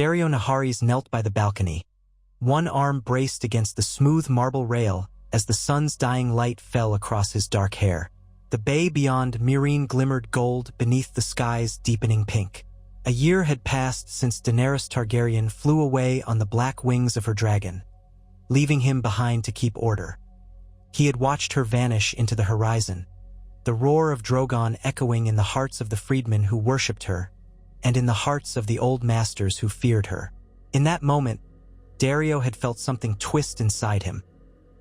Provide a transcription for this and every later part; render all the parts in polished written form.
Daario Naharis knelt by the balcony, one arm braced against the smooth marble rail as the sun's dying light fell across his dark hair. The bay beyond Meereen glimmered gold beneath the sky's deepening pink. A year had passed since Daenerys Targaryen flew away on the black wings of her dragon, leaving him behind to keep order. He had watched her vanish into the horizon, the roar of Drogon echoing in the hearts of the freedmen who worshipped her, and in the hearts of the old masters who feared her. In that moment, Daario had felt something twist inside him,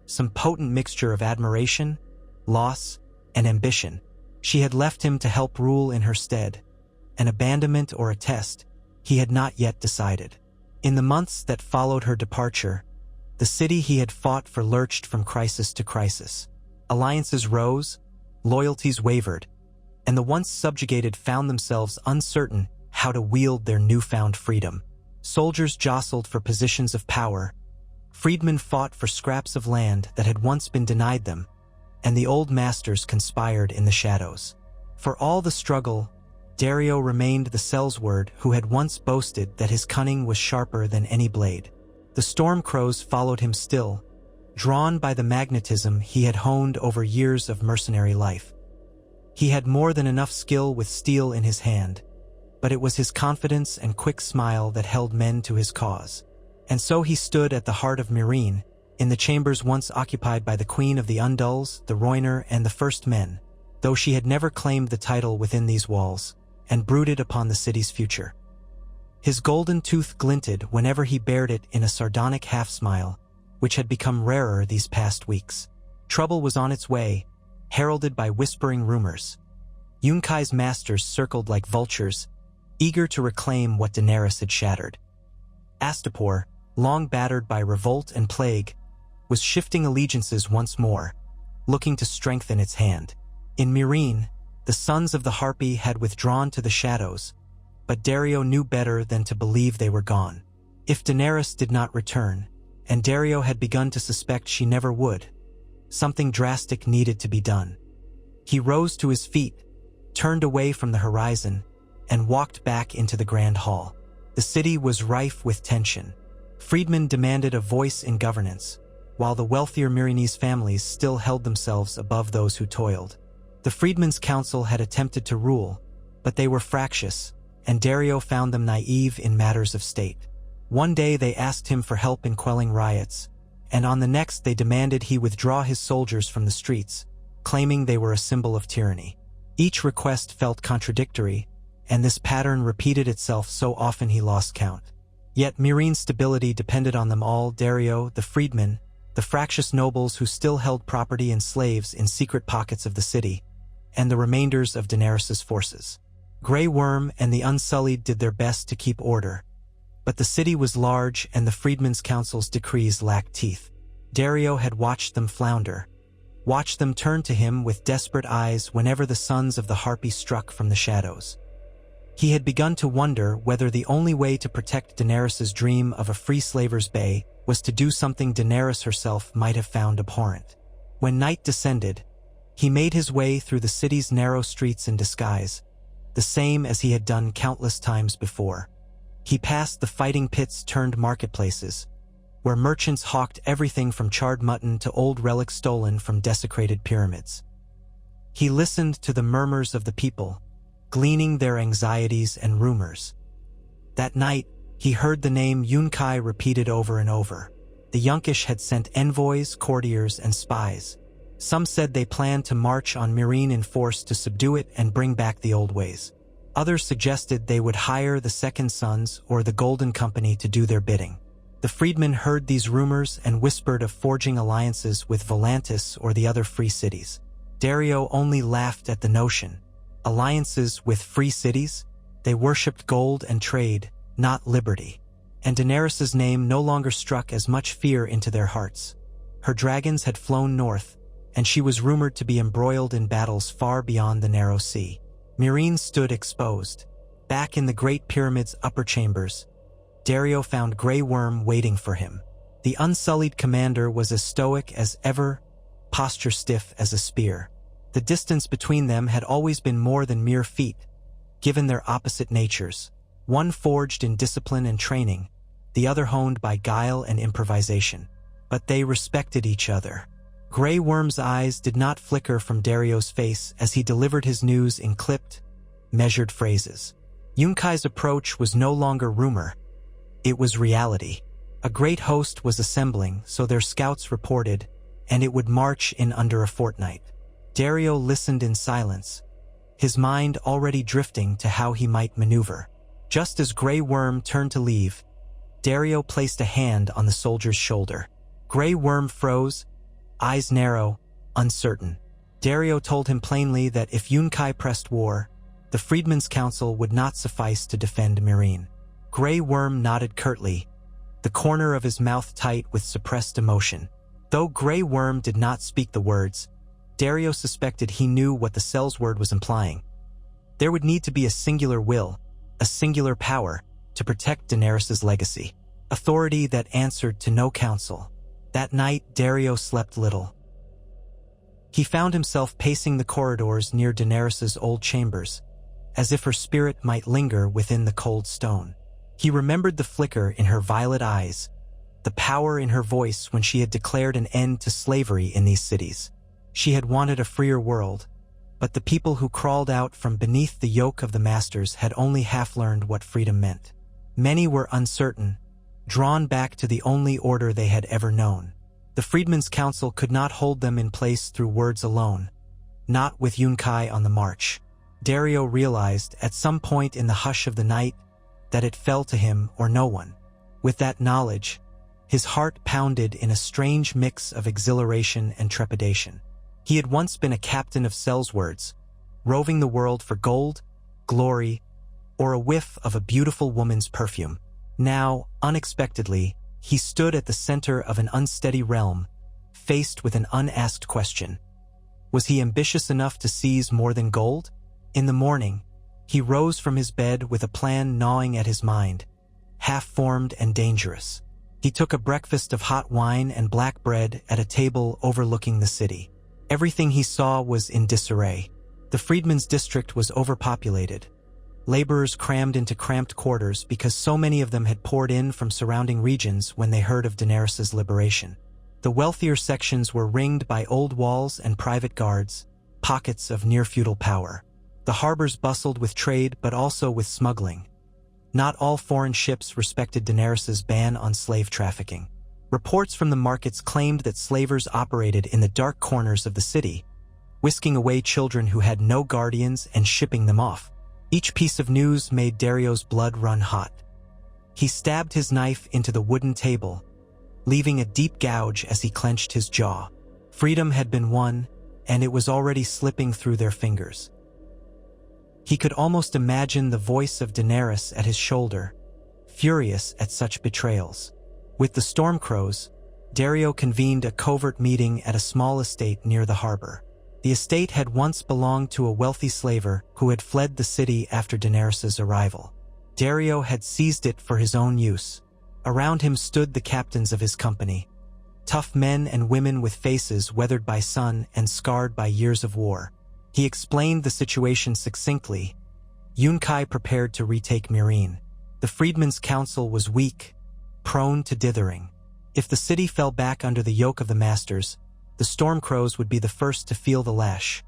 some potent mixture of admiration, loss, and ambition. She had left him to help rule in her stead, an abandonment or a test, he had not yet decided. In the months that followed her departure, the city he had fought for lurched from crisis to crisis. Alliances rose, loyalties wavered, and the once subjugated found themselves uncertain how to wield their newfound freedom. Soldiers jostled for positions of power, freedmen fought for scraps of land that had once been denied them, and the old masters conspired in the shadows. For all the struggle, Daario remained the Sellsword who had once boasted that his cunning was sharper than any blade. The Stormcrows followed him still, drawn by the magnetism he had honed over years of mercenary life. He had more than enough skill with steel in his hand, but it was his confidence and quick smile that held men to his cause. And so he stood at the heart of Meereen, in the chambers once occupied by the Queen of the Undulls, the Rhoynar, and the First Men, though she had never claimed the title within these walls, and brooded upon the city's future. His golden tooth glinted whenever he bared it in a sardonic half-smile, which had become rarer these past weeks. Trouble was on its way, heralded by whispering rumors. Yunkai's masters circled like vultures, eager to reclaim what Daenerys had shattered. Astapor, long battered by revolt and plague, was shifting allegiances once more, looking to strengthen its hand. In Meereen, the sons of the Harpy had withdrawn to the shadows, but Daario knew better than to believe they were gone. If Daenerys did not return, and Daario had begun to suspect she never would, something drastic needed to be done. He rose to his feet, turned away from the horizon, and walked back into the Grand Hall. The city was rife with tension. Freedmen demanded a voice in governance, while the wealthier Meereenese families still held themselves above those who toiled. The Freedmen's Council had attempted to rule, but they were fractious, and Daario found them naive in matters of state. One day they asked him for help in quelling riots, and on the next they demanded he withdraw his soldiers from the streets, claiming they were a symbol of tyranny. Each request felt contradictory, and this pattern repeated itself so often he lost count. Yet Meereen's stability depended on them all: Daario, the freedmen, the fractious nobles who still held property and slaves in secret pockets of the city, and the remainders of Daenerys' forces. Grey Worm and the Unsullied did their best to keep order, but the city was large and the Freedmen's Council's decrees lacked teeth. Daario had watched them flounder, watched them turn to him with desperate eyes whenever the sons of the Harpy struck from the shadows. He had begun to wonder whether the only way to protect Daenerys' dream of a free Slaver's Bay was to do something Daenerys herself might have found abhorrent. When night descended, he made his way through the city's narrow streets in disguise, the same as he had done countless times before. He passed the fighting pits turned marketplaces, where merchants hawked everything from charred mutton to old relics stolen from desecrated pyramids. He listened to the murmurs of the people, gleaning their anxieties and rumors. That night, he heard the name Yunkai repeated over and over. The Yunkish had sent envoys, courtiers, and spies. Some said they planned to march on Meereen in force to subdue it and bring back the old ways. Others suggested they would hire the Second Sons or the Golden Company to do their bidding. The freedmen heard these rumors and whispered of forging alliances with Volantis or the other free cities. Daario only laughed at the notion. Alliances with free cities? They worshipped gold and trade, not liberty. And Daenerys' name no longer struck as much fear into their hearts. Her dragons had flown north, and she was rumored to be embroiled in battles far beyond the narrow sea. Meereen stood exposed. Back in the Great Pyramid's upper chambers, Daario found Grey Worm waiting for him. The Unsullied commander was as stoic as ever, posture stiff as a spear. The distance between them had always been more than mere feet, given their opposite natures. one forged in discipline and training, the other honed by guile and improvisation. But they respected each other. Grey Worm's eyes did not flicker from Daario's face as he delivered his news in clipped, measured phrases. Yunkai's approach was no longer rumor. It was reality. A great host was assembling, so their scouts reported, and it would march in under a fortnight. Daario listened in silence, his mind already drifting to how he might maneuver. Just as Grey Worm turned to leave, Daario placed a hand on the soldier's shoulder. Grey Worm froze, eyes narrow, uncertain. Daario told him plainly that if Yunkai pressed war, the Freedmen's Council would not suffice to defend Meereen. Grey Worm nodded curtly, the corner of his mouth tight with suppressed emotion. Though Grey Worm did not speak the words, Daario suspected he knew what the cell's word was implying. There would need to be a singular will, a singular power, to protect Daenerys' legacy. Authority that answered to no council. That night, Daario slept little. He found himself pacing the corridors near Daenerys' old chambers, as if her spirit might linger within the cold stone. He remembered the flicker in her violet eyes, the power in her voice when she had declared an end to slavery in these cities. She had wanted a freer world, but the people who crawled out from beneath the yoke of the masters had only half learned what freedom meant. Many were uncertain, drawn back to the only order they had ever known. The Freedmen's Council could not hold them in place through words alone, not with Yunkai on the march. Daario realized at some point in the hush of the night that it fell to him or no one. With that knowledge, his heart pounded in a strange mix of exhilaration and trepidation. He had once been a captain of Sellswords, roving the world for gold, glory, or a whiff of a beautiful woman's perfume. Now, unexpectedly, he stood at the center of an unsteady realm, faced with an unasked question. Was he ambitious enough to seize more than gold? In the morning, he rose from his bed with a plan gnawing at his mind, half-formed and dangerous. He took a breakfast of hot wine and black bread at a table overlooking the city. Everything he saw was in disarray. The freedmen's district was overpopulated. Laborers crammed into cramped quarters because so many of them had poured in from surrounding regions when they heard of Daenerys' liberation. The wealthier sections were ringed by old walls and private guards, pockets of near-feudal power. The harbors bustled with trade but also with smuggling. Not all foreign ships respected Daenerys' ban on slave trafficking. Reports from the markets claimed that slavers operated in the dark corners of the city, whisking away children who had no guardians and shipping them off. Each piece of news made Daario's blood run hot. He stabbed his knife into the wooden table, leaving a deep gouge as he clenched his jaw. Freedom had been won, and it was already slipping through their fingers. He could almost imagine the voice of Daenerys at his shoulder, furious at such betrayals. With the Stormcrows, Daario convened a covert meeting at a small estate near the harbor. The estate had once belonged to a wealthy slaver who had fled the city after Daenerys' arrival. Daario had seized it for his own use. Around him stood the captains of his company, tough men and women with faces weathered by sun and scarred by years of war. He explained the situation succinctly. Yunkai prepared to retake Meereen. The Freedmen's Council was weak, prone to dithering. If the city fell back under the yoke of the masters, the Stormcrows would be the first to feel the lash.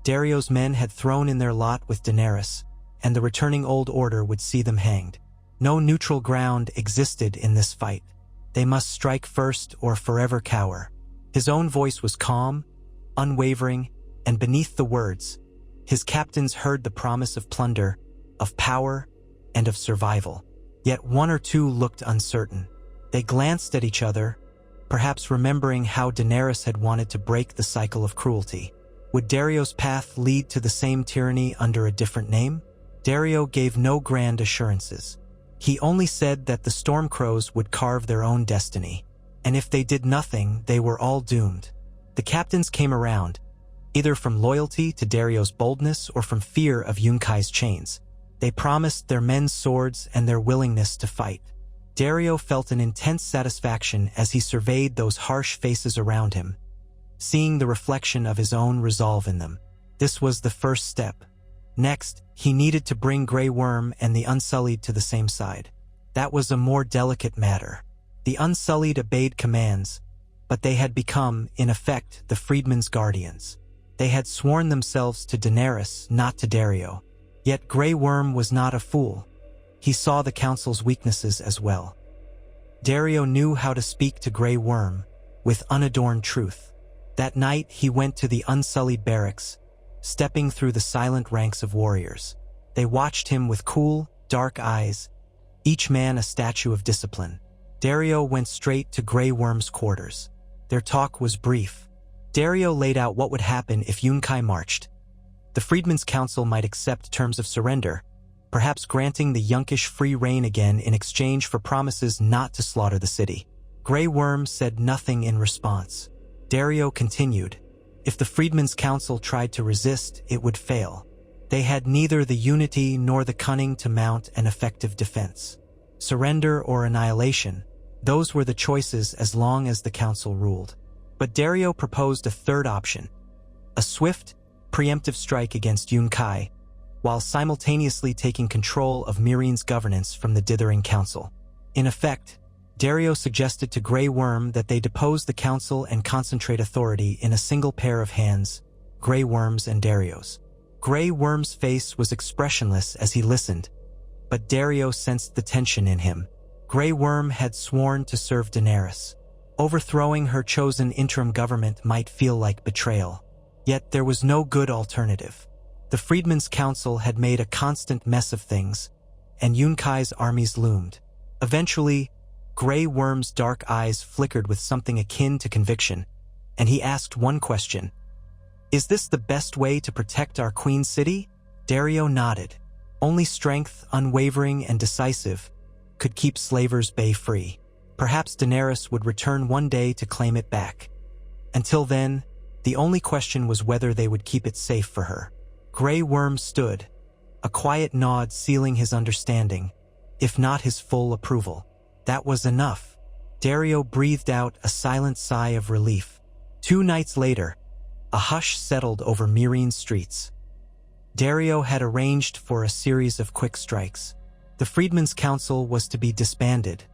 Daario's men had thrown in their lot with Daenerys, and the returning Old Order would see them hanged. No neutral ground existed in this fight. They must strike first or forever cower. His own voice was calm, unwavering, and beneath the words, his captains heard the promise of plunder, of power, and of survival. Yet one or two looked uncertain. They glanced at each other, perhaps remembering how Daenerys had wanted to break the cycle of cruelty. Would Daario's path lead to the same tyranny under a different name? Daario gave no grand assurances. He only said that the Stormcrows would carve their own destiny, and if they did nothing, they were all doomed. The captains came around, either from loyalty to Daario's boldness or from fear of Yunkai's chains. They promised their men's swords and their willingness to fight. Daario felt an intense satisfaction as he surveyed those harsh faces around him, seeing the reflection of his own resolve in them. This was the first step. Next, he needed to bring Grey Worm and the Unsullied to the same side. That was a more delicate matter. The Unsullied obeyed commands, but they had become, in effect, the freedmen's guardians. They had sworn themselves to Naharis, not to Daario. Yet Grey Worm was not a fool. He saw the council's weaknesses as well. Daario knew how to speak to Grey Worm, with unadorned truth. That night he went to the Unsullied barracks, stepping through the silent ranks of warriors. They watched him with cool, dark eyes, each man a statue of discipline. Daario went straight to Grey Worm's quarters. Their talk was brief. Daario laid out what would happen if Yunkai marched. The Freedmen's Council might accept terms of surrender, perhaps granting the Yunkish free reign again in exchange for promises not to slaughter the city. Grey Worm said nothing in response. Daario continued. If the Freedmen's Council tried to resist, it would fail. They had neither the unity nor the cunning to mount an effective defense. Surrender or annihilation, those were the choices as long as the council ruled. But Daario proposed a third option, a swift, preemptive strike against Yunkai, while simultaneously taking control of Mirine's governance from the dithering council. In effect, Daario suggested to Grey Worm that they depose the council and concentrate authority in a single pair of hands, Grey Worm's and Daario's. Grey Worm's face was expressionless as he listened, but Daario sensed the tension in him. Grey Worm had sworn to serve Naharis. Overthrowing her chosen interim government might feel like betrayal. Yet there was no good alternative. The Freedmen's Council had made a constant mess of things, and Yunkai's armies loomed. Eventually, Grey Worm's dark eyes flickered with something akin to conviction, and he asked one question. Is this the best way to protect our Queen City? Daario nodded. Only strength, unwavering and decisive, could keep Slaver's Bay free. Perhaps Naharis would return one day to claim it back. Until then, the only question was whether they would keep it safe for her. Grey Worm stood, a quiet nod sealing his understanding, if not his full approval. That was enough. Daario breathed out a silent sigh of relief. 2 nights later, a hush settled over Mirine's streets. Daario had arranged for a series of quick strikes. The Freedmen's Council was to be disbanded,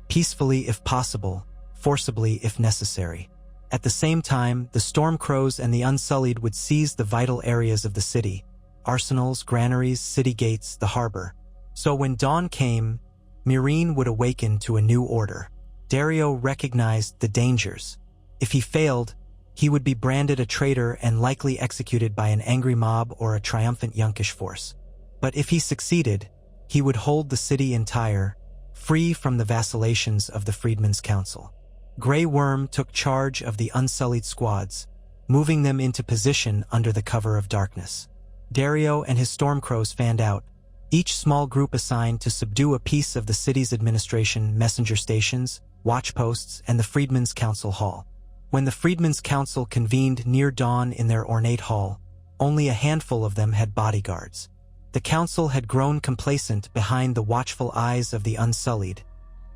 peacefully if possible, forcibly if necessary. At the same time, the Stormcrows and the Unsullied would seize the vital areas of the city, arsenals, granaries, city gates, the harbor. So when dawn came, Mirine would awaken to a new order. Daario recognized the dangers. If he failed, he would be branded a traitor and likely executed by an angry mob or a triumphant Yunkish force. But if he succeeded, he would hold the city entire, free from the vacillations of the Freedmen's Council. Grey Worm took charge of the Unsullied squads, moving them into position under the cover of darkness. Daario and his Stormcrows fanned out, each small group assigned to subdue a piece of the city's administration, messenger stations, watchposts, and the Freedmen's Council Hall. When the Freedmen's Council convened near dawn in their ornate hall, only a handful of them had bodyguards. The council had grown complacent behind the watchful eyes of the Unsullied,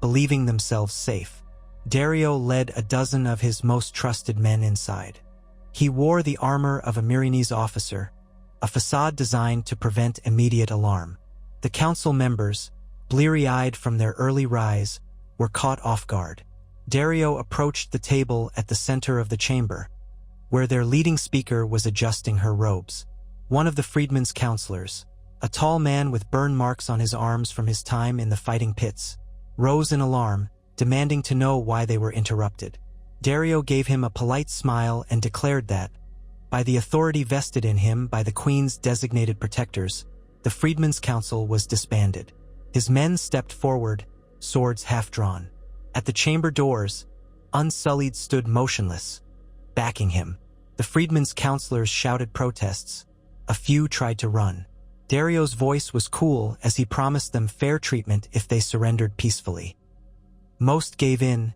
believing themselves safe. Daario led a dozen of his most trusted men inside. He wore the armor of a Mirinese officer, a facade designed to prevent immediate alarm. The council members, bleary-eyed from their early rise, were caught off guard. Daario approached the table at the center of the chamber, where their leading speaker was adjusting her robes. One of the Freedmen's counselors, a tall man with burn marks on his arms from his time in the fighting pits, rose in alarm, demanding to know why they were interrupted. Daario gave him a polite smile and declared that, by the authority vested in him by the Queen's designated protectors, the Freedmen's Council was disbanded. His men stepped forward, swords half-drawn. At the chamber doors, Unsullied stood motionless, backing him. The Freedmen's counselors shouted protests. A few tried to run. Daario's voice was cool as he promised them fair treatment if they surrendered peacefully. Most gave in,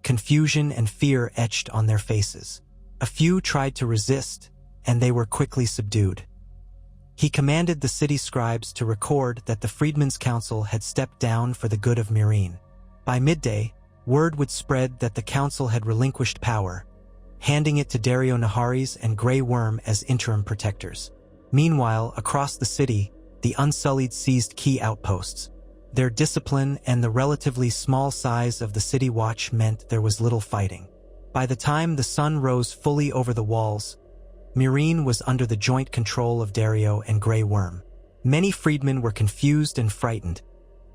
confusion and fear etched on their faces. A few tried to resist, and they were quickly subdued. He commanded the city scribes to record that the Freedmen's Council had stepped down for the good of Mirine. By midday, word would spread that the council had relinquished power, handing it to Daario Naharis and Grey Worm as interim protectors. Meanwhile, across the city, the Unsullied seized key outposts. Their discipline and the relatively small size of the city watch meant there was little fighting. By the time the sun rose fully over the walls, Meereen was under the joint control of Daario and Grey Worm. Many freedmen were confused and frightened,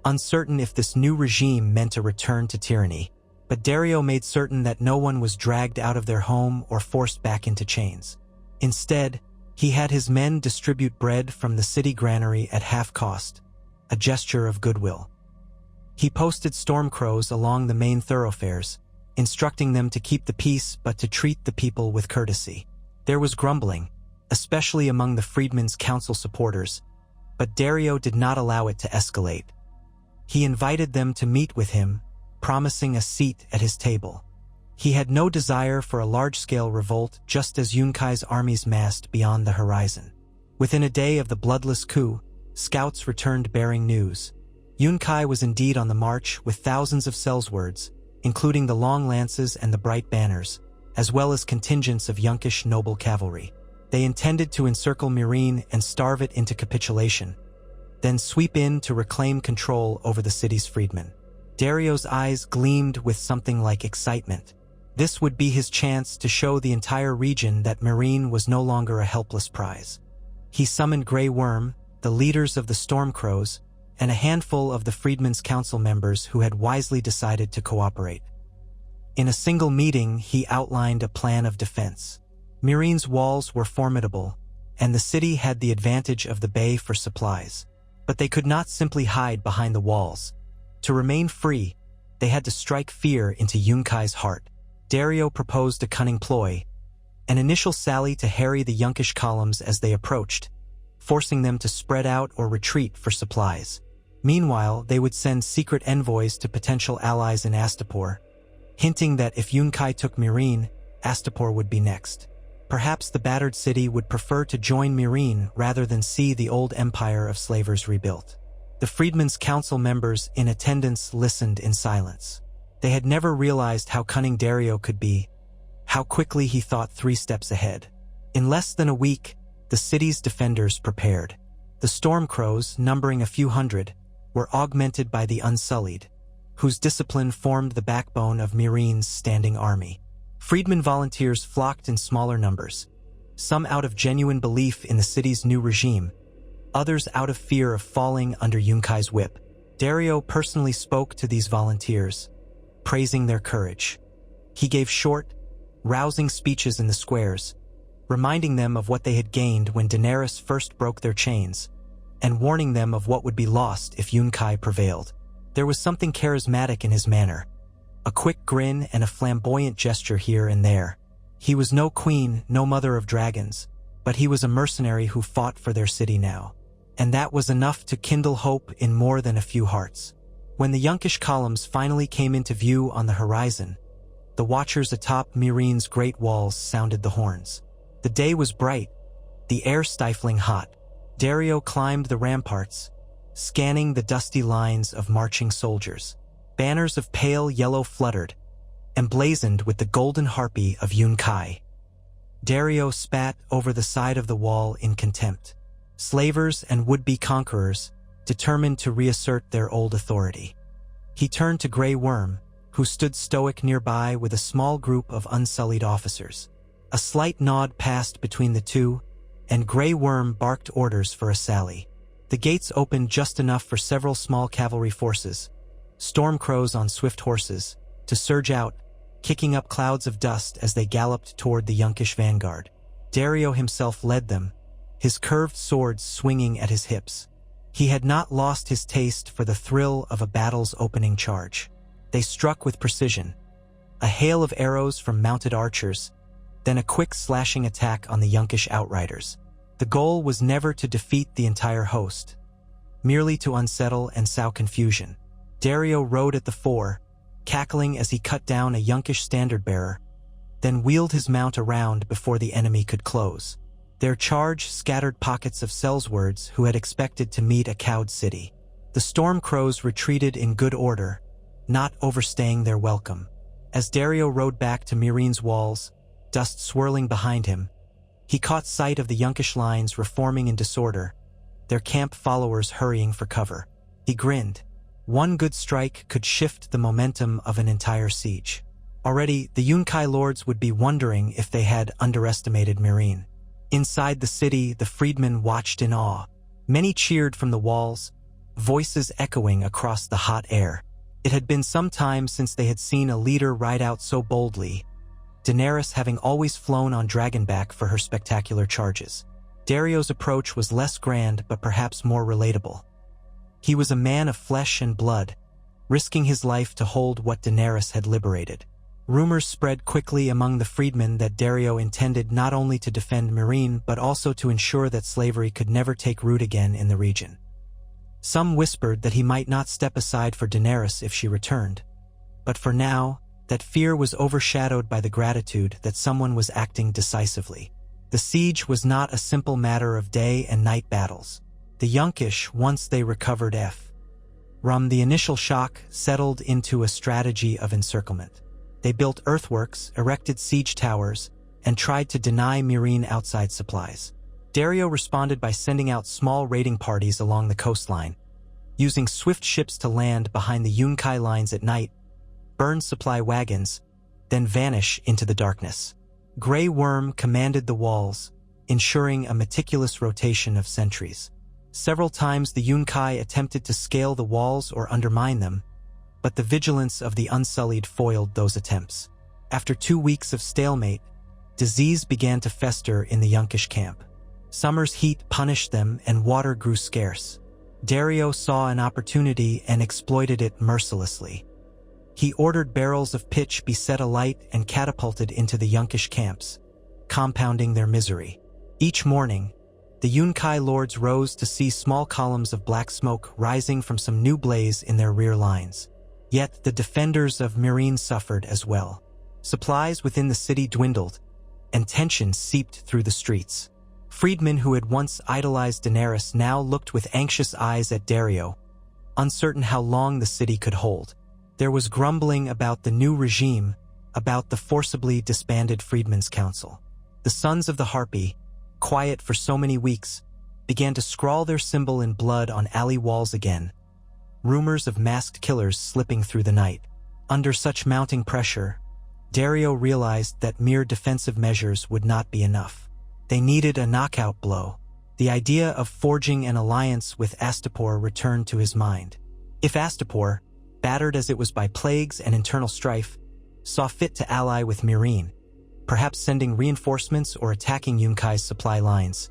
uncertain if this new regime meant a return to tyranny. But Daario made certain that no one was dragged out of their home or forced back into chains. Instead, he had his men distribute bread from the city granary at half cost, a gesture of goodwill. He posted stormcrows along the main thoroughfares, instructing them to keep the peace but to treat the people with courtesy. There was grumbling, especially among the Freedmen's Council supporters, but Daario did not allow it to escalate. He invited them to meet with him, promising a seat at his table. He had no desire for a large-scale revolt, just as Yunkai's armies massed beyond the horizon. Within a day of the bloodless coup, scouts returned bearing news. Yunkai was indeed on the march with thousands of sellswords, including the long lances and the bright banners, as well as contingents of Yunkish noble cavalry. They intended to encircle Meereen and starve it into capitulation, then sweep in to reclaim control over the city's freedmen. Daario's eyes gleamed with something like excitement. This would be his chance to show the entire region that Meereen was no longer a helpless prize. He summoned Grey Worm, the leaders of the Stormcrows, and a handful of the Freedmen's Council members who had wisely decided to cooperate. In a single meeting, he outlined a plan of defense. Meereen's walls were formidable, and the city had the advantage of the bay for supplies. But they could not simply hide behind the walls. To remain free, they had to strike fear into Yunkai's heart. Daario proposed a cunning ploy, an initial sally to harry the Yunkish columns as they approached, forcing them to spread out or retreat for supplies. Meanwhile, they would send secret envoys to potential allies in Astapor, hinting that if Yunkai took Meereen, Astapor would be next. Perhaps the battered city would prefer to join Meereen rather than see the old empire of slavers rebuilt. The Freedmen's Council members in attendance listened in silence. They had never realized how cunning Daario could be, how quickly he thought 3 steps ahead. In less than a week, the city's defenders prepared. The Stormcrows, numbering a few hundred, were augmented by the Unsullied, whose discipline formed the backbone of Meereen's standing army. Freedmen volunteers flocked in smaller numbers, some out of genuine belief in the city's new regime, others out of fear of falling under Yunkai's whip. Daario personally spoke to these volunteers, praising their courage. He gave short, rousing speeches in the squares, reminding them of what they had gained when Naharis first broke their chains, and warning them of what would be lost if Yunkai prevailed. There was something charismatic in his manner, a quick grin and a flamboyant gesture here and there. He was no queen, no mother of dragons, but he was a mercenary who fought for their city now. And that was enough to kindle hope in more than a few hearts. When the Yunkish columns finally came into view on the horizon, the watchers atop Meereen's great walls sounded the horns. The day was bright, the air stifling hot. Daario climbed the ramparts, scanning the dusty lines of marching soldiers. Banners of pale yellow fluttered, emblazoned with the golden harpy of Yunkai. Daario spat over the side of the wall in contempt. Slavers and would-be conquerors, determined to reassert their old authority. He turned to Grey Worm, who stood stoic nearby with a small group of unsullied officers. A slight nod passed between the two, and Grey Worm barked orders for a sally. The gates opened just enough for several small cavalry forces, Stormcrows on swift horses, to surge out, kicking up clouds of dust as they galloped toward the Yunkish vanguard. Daario himself led them, his curved sword swinging at his hips. He had not lost his taste for the thrill of a battle's opening charge. They struck with precision, a hail of arrows from mounted archers, then a quick slashing attack on the Yunkish outriders. The goal was never to defeat the entire host, merely to unsettle and sow confusion. Daario rode at the fore, cackling as he cut down a Yunkish standard-bearer, then wheeled his mount around before the enemy could close. Their charge scattered pockets of sellswords who had expected to meet a cowed city. The Stormcrows retreated in good order, not overstaying their welcome. As Daario rode back to Meereen's walls, dust swirling behind him, He caught sight of the Yunkish lines reforming in disorder, their camp followers hurrying for cover. He grinned. One good strike could shift the momentum of an entire siege. Already, the Yunkai lords would be wondering if they had underestimated Meereen. Inside the city, the freedmen watched in awe. Many cheered from the walls, voices echoing across the hot air. It had been some time since they had seen a leader ride out so boldly, Daenerys having always flown on Dragonback for her spectacular charges. Daario's approach was less grand but perhaps more relatable. He was a man of flesh and blood, risking his life to hold what Daenerys had liberated. Rumors spread quickly among the freedmen that Daario intended not only to defend Meereen but also to ensure that slavery could never take root again in the region. Some whispered that he might not step aside for Daenerys if she returned, but for now, that fear was overshadowed by the gratitude that someone was acting decisively. The siege was not a simple matter of day and night battles. The Yunkish, once they recovered from the initial shock, settled into a strategy of encirclement. They built earthworks, erected siege towers, and tried to deny Meereen outside supplies. Daario responded by sending out small raiding parties along the coastline, using swift ships to land behind the Yunkai lines at night, burn supply wagons, then vanish into the darkness. Grey Worm commanded the walls, ensuring a meticulous rotation of sentries. Several times the Yunkai attempted to scale the walls or undermine them, but the vigilance of the Unsullied foiled those attempts. After 2 weeks of stalemate, disease began to fester in the Yunkish camp. Summer's heat punished them and water grew scarce. Daario saw an opportunity and exploited it mercilessly. He ordered barrels of pitch be set alight and catapulted into the Yunkish camps, compounding their misery. Each morning, the Yunkai lords rose to see small columns of black smoke rising from some new blaze in their rear lines. Yet the defenders of Meereen suffered as well. Supplies within the city dwindled, and tension seeped through the streets. Freedmen who had once idolized Daenerys now looked with anxious eyes at Daario, uncertain how long the city could hold. There was grumbling about the new regime, about the forcibly disbanded Freedmen's Council. The Sons of the Harpy, quiet for so many weeks, began to scrawl their symbol in blood on alley walls again, rumors of masked killers slipping through the night. Under such mounting pressure, Daario realized that mere defensive measures would not be enough. They needed a knockout blow. The idea of forging an alliance with Astapor returned to his mind. If Astapor, battered as it was by plagues and internal strife, saw fit to ally with Meereen, perhaps sending reinforcements or attacking Yunkai's supply lines,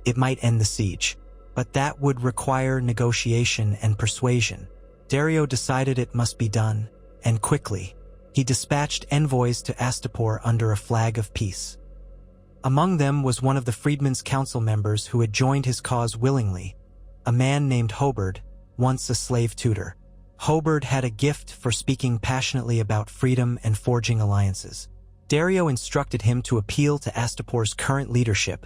it might end the siege. But that would require negotiation and persuasion. Daario decided it must be done, and quickly. He dispatched envoys to Astapor under a flag of peace. Among them was one of the Freedmen's Council members who had joined his cause willingly, a man named Hobard, once a slave tutor. Hobard had a gift for speaking passionately about freedom and forging alliances. Daario instructed him to appeal to Astapor's current leadership,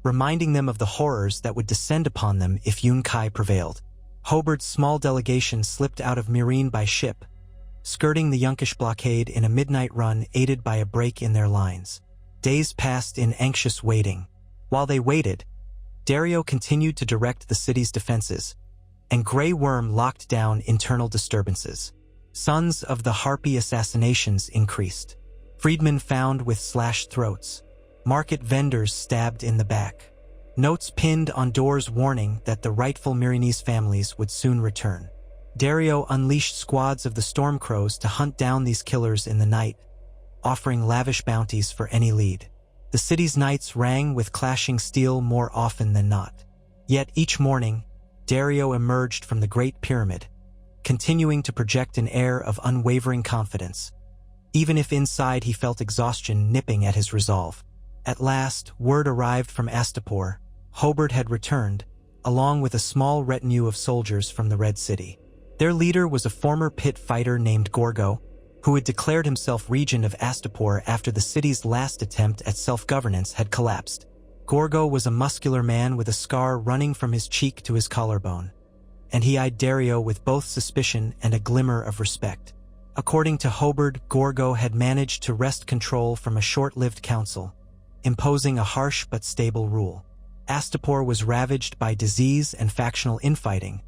reminding them of the horrors that would descend upon them if Yunkai prevailed. Hobard's small delegation slipped out of Meereen by ship, skirting the Yunkish blockade in a midnight run aided by a break in their lines. Days passed in anxious waiting. While they waited, Daario continued to direct the city's defenses, and Grey Worm locked down internal disturbances. Sons of the Harpy assassinations increased. Freedmen found with slashed throats. Market vendors stabbed in the back. Notes pinned on doors warning that the rightful Meereenese families would soon return. Daario unleashed squads of the Stormcrows to hunt down these killers in the night, offering lavish bounties for any lead. The city's nights rang with clashing steel more often than not. Yet each morning, Daario emerged from the Great Pyramid, continuing to project an air of unwavering confidence, even if inside he felt exhaustion nipping at his resolve. At last, word arrived from Astapor. Hobard had returned, along with a small retinue of soldiers from the Red City. Their leader was a former pit fighter named Gorgo, who had declared himself regent of Astapor after the city's last attempt at self-governance had collapsed. Gorgo was a muscular man with a scar running from his cheek to his collarbone, and he eyed Daario with both suspicion and a glimmer of respect. According to Hobard, Gorgo had managed to wrest control from a short-lived council, imposing a harsh but stable rule. Astapor was ravaged by disease and factional infighting,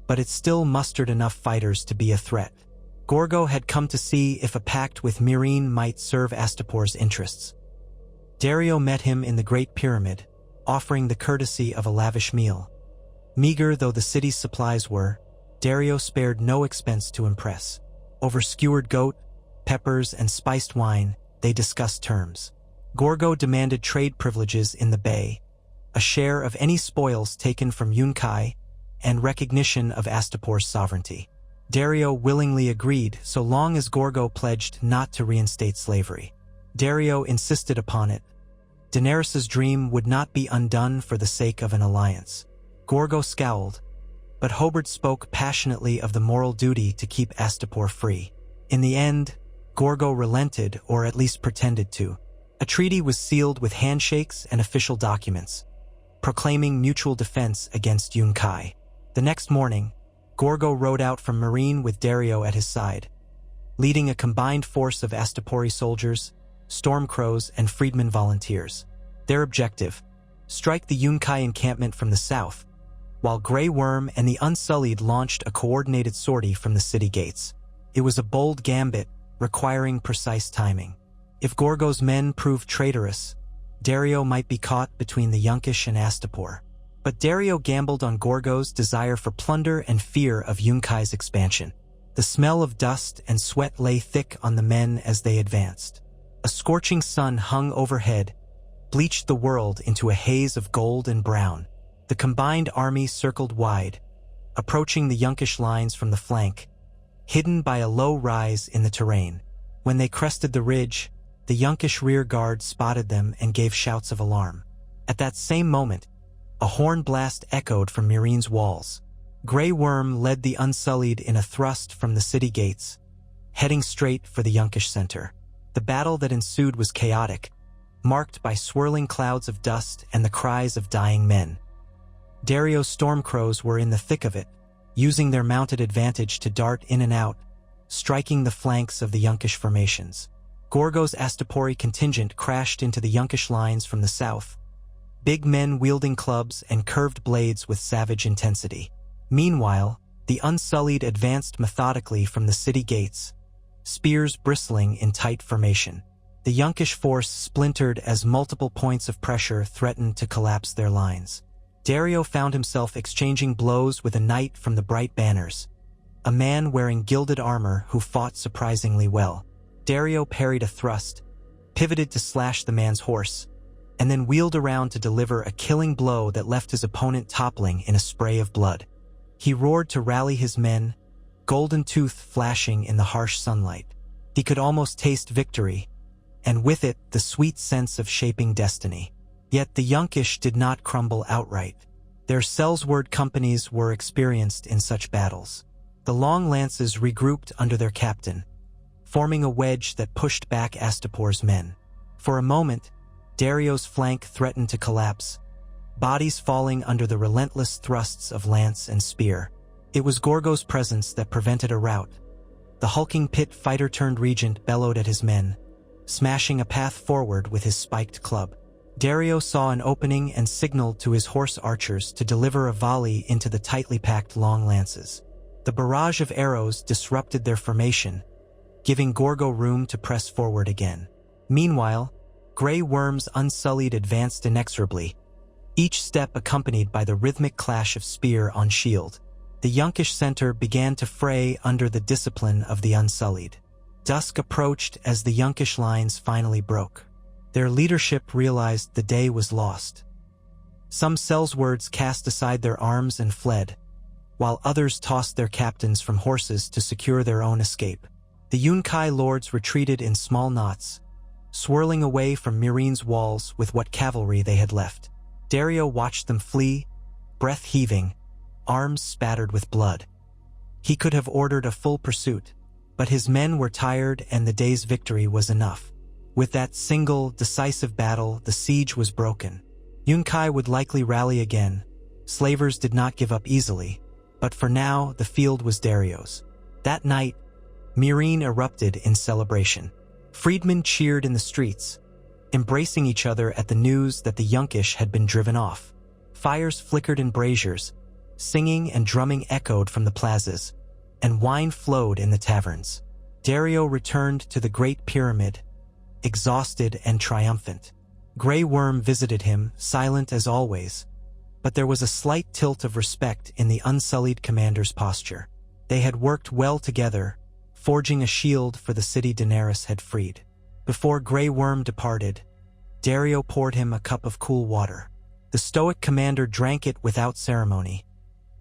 but it still mustered enough fighters to be a threat. Gorgo had come to see if a pact with Myrine might serve Astapor's interests. Daario met him in the Great Pyramid, offering the courtesy of a lavish meal. Meager though the city's supplies were, Daario spared no expense to impress. Over skewered goat, peppers, and spiced wine, they discussed terms. Gorgo demanded trade privileges in the bay, a share of any spoils taken from Yunkai, and recognition of Astapor's sovereignty. Daario willingly agreed so long as Gorgo pledged not to reinstate slavery. Daario insisted upon it. Daenerys's dream would not be undone for the sake of an alliance. Gorgo scowled, but Hobart spoke passionately of the moral duty to keep Astapor free. In the end, Gorgo relented, or at least pretended to. A treaty was sealed with handshakes and official documents, proclaiming mutual defense against Yunkai. The next morning, Gorgo rode out from Myrine with Daario at his side, leading a combined force of Astapori soldiers, Stormcrows, and freedmen volunteers. Their objective: strike the Yunkai encampment from the south, while Grey Worm and the Unsullied launched a coordinated sortie from the city gates. It was a bold gambit, requiring precise timing. If Gorgo's men proved traitorous, Daario might be caught between the Yunkish and Astapor. But Daario gambled on Gorgo's desire for plunder and fear of Yunkai's expansion. The smell of dust and sweat lay thick on the men as they advanced. A scorching sun hung overhead, bleached the world into a haze of gold and brown. The combined army circled wide, approaching the Yunkish lines from the flank, hidden by a low rise in the terrain. When they crested the ridge, the Yunkish rear guard spotted them and gave shouts of alarm. At that same moment, a horn blast echoed from Myrine's walls. Grey Worm led the Unsullied in a thrust from the city gates, heading straight for the Yunkish center. The battle that ensued was chaotic, marked by swirling clouds of dust and the cries of dying men. Daario's Stormcrows were in the thick of it, using their mounted advantage to dart in and out, striking the flanks of the Yunkish formations. Gorgo's Astapori contingent crashed into the Yunkish lines from the south, big men wielding clubs and curved blades with savage intensity. Meanwhile, the Unsullied advanced methodically from the city gates, spears bristling in tight formation. The Yunkish force splintered as multiple points of pressure threatened to collapse their lines. Daario found himself exchanging blows with a knight from the Bright Banners, a man wearing gilded armor who fought surprisingly well. Daario parried a thrust, pivoted to slash the man's horse, and then wheeled around to deliver a killing blow that left his opponent toppling in a spray of blood. He roared to rally his men, golden tooth flashing in the harsh sunlight. He could almost taste victory, and with it the sweet sense of shaping destiny. Yet the Yunkish did not crumble outright. Their Sellsword companies were experienced in such battles. The long lances regrouped under their captain, forming a wedge that pushed back Astapor's men. For a moment, Daario's flank threatened to collapse, bodies falling under the relentless thrusts of lance and spear. It was Gorgo's presence that prevented a rout. The hulking pit fighter-turned-regent bellowed at his men, smashing a path forward with his spiked club. Daario saw an opening and signaled to his horse archers to deliver a volley into the tightly packed long lances. The barrage of arrows disrupted their formation, giving Gorgo room to press forward again. Meanwhile, Grey Worm's Unsullied advanced inexorably, each step accompanied by the rhythmic clash of spear on shield. The Yunkish center began to fray under the discipline of the Unsullied. Dusk approached as the Yunkish lines finally broke. Their leadership realized the day was lost. Some Sellswords cast aside their arms and fled, while others tossed their captains from horses to secure their own escape. The Yunkai lords retreated in small knots, swirling away from Myrine's walls with what cavalry they had left. Daario watched them flee, breath heaving, arms spattered with blood. He could have ordered a full pursuit, but his men were tired and the day's victory was enough. With that single, decisive battle, the siege was broken. Yunkai would likely rally again. Slavers did not give up easily, but for now, the field was Daario's. That night, Myrine erupted in celebration. Freedmen cheered in the streets, embracing each other at the news that the Yunkish had been driven off. Fires flickered in braziers, singing and drumming echoed from the plazas, and wine flowed in the taverns. Daario returned to the Great Pyramid, exhausted and triumphant. Grey Worm visited him, silent as always, but there was a slight tilt of respect in the unsullied commander's posture. They had worked well together, forging a shield for the city Naharis had freed. Before Grey Worm departed, Daario poured him a cup of cool water. The stoic commander drank it without ceremony,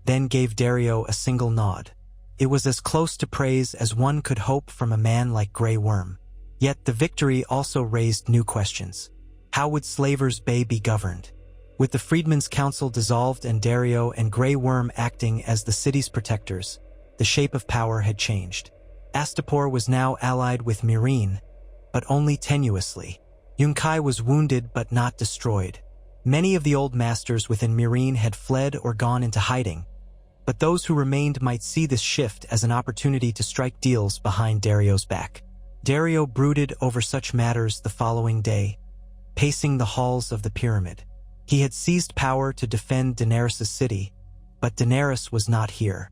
then gave Daario a single nod. It was as close to praise as one could hope from a man like Grey Worm. Yet the victory also raised new questions. How would Slavers Bay be governed? With the Freedmen's Council dissolved and Daario and Grey Worm acting as the city's protectors, the shape of power had changed. Astapor was now allied with Meereen, but only tenuously. Yunkai was wounded but not destroyed. Many of the old masters within Meereen had fled or gone into hiding, but those who remained might see this shift as an opportunity to strike deals behind Daario's back. Daario brooded over such matters the following day, pacing the halls of the pyramid. He had seized power to defend Daenerys' city, but Daenerys was not here.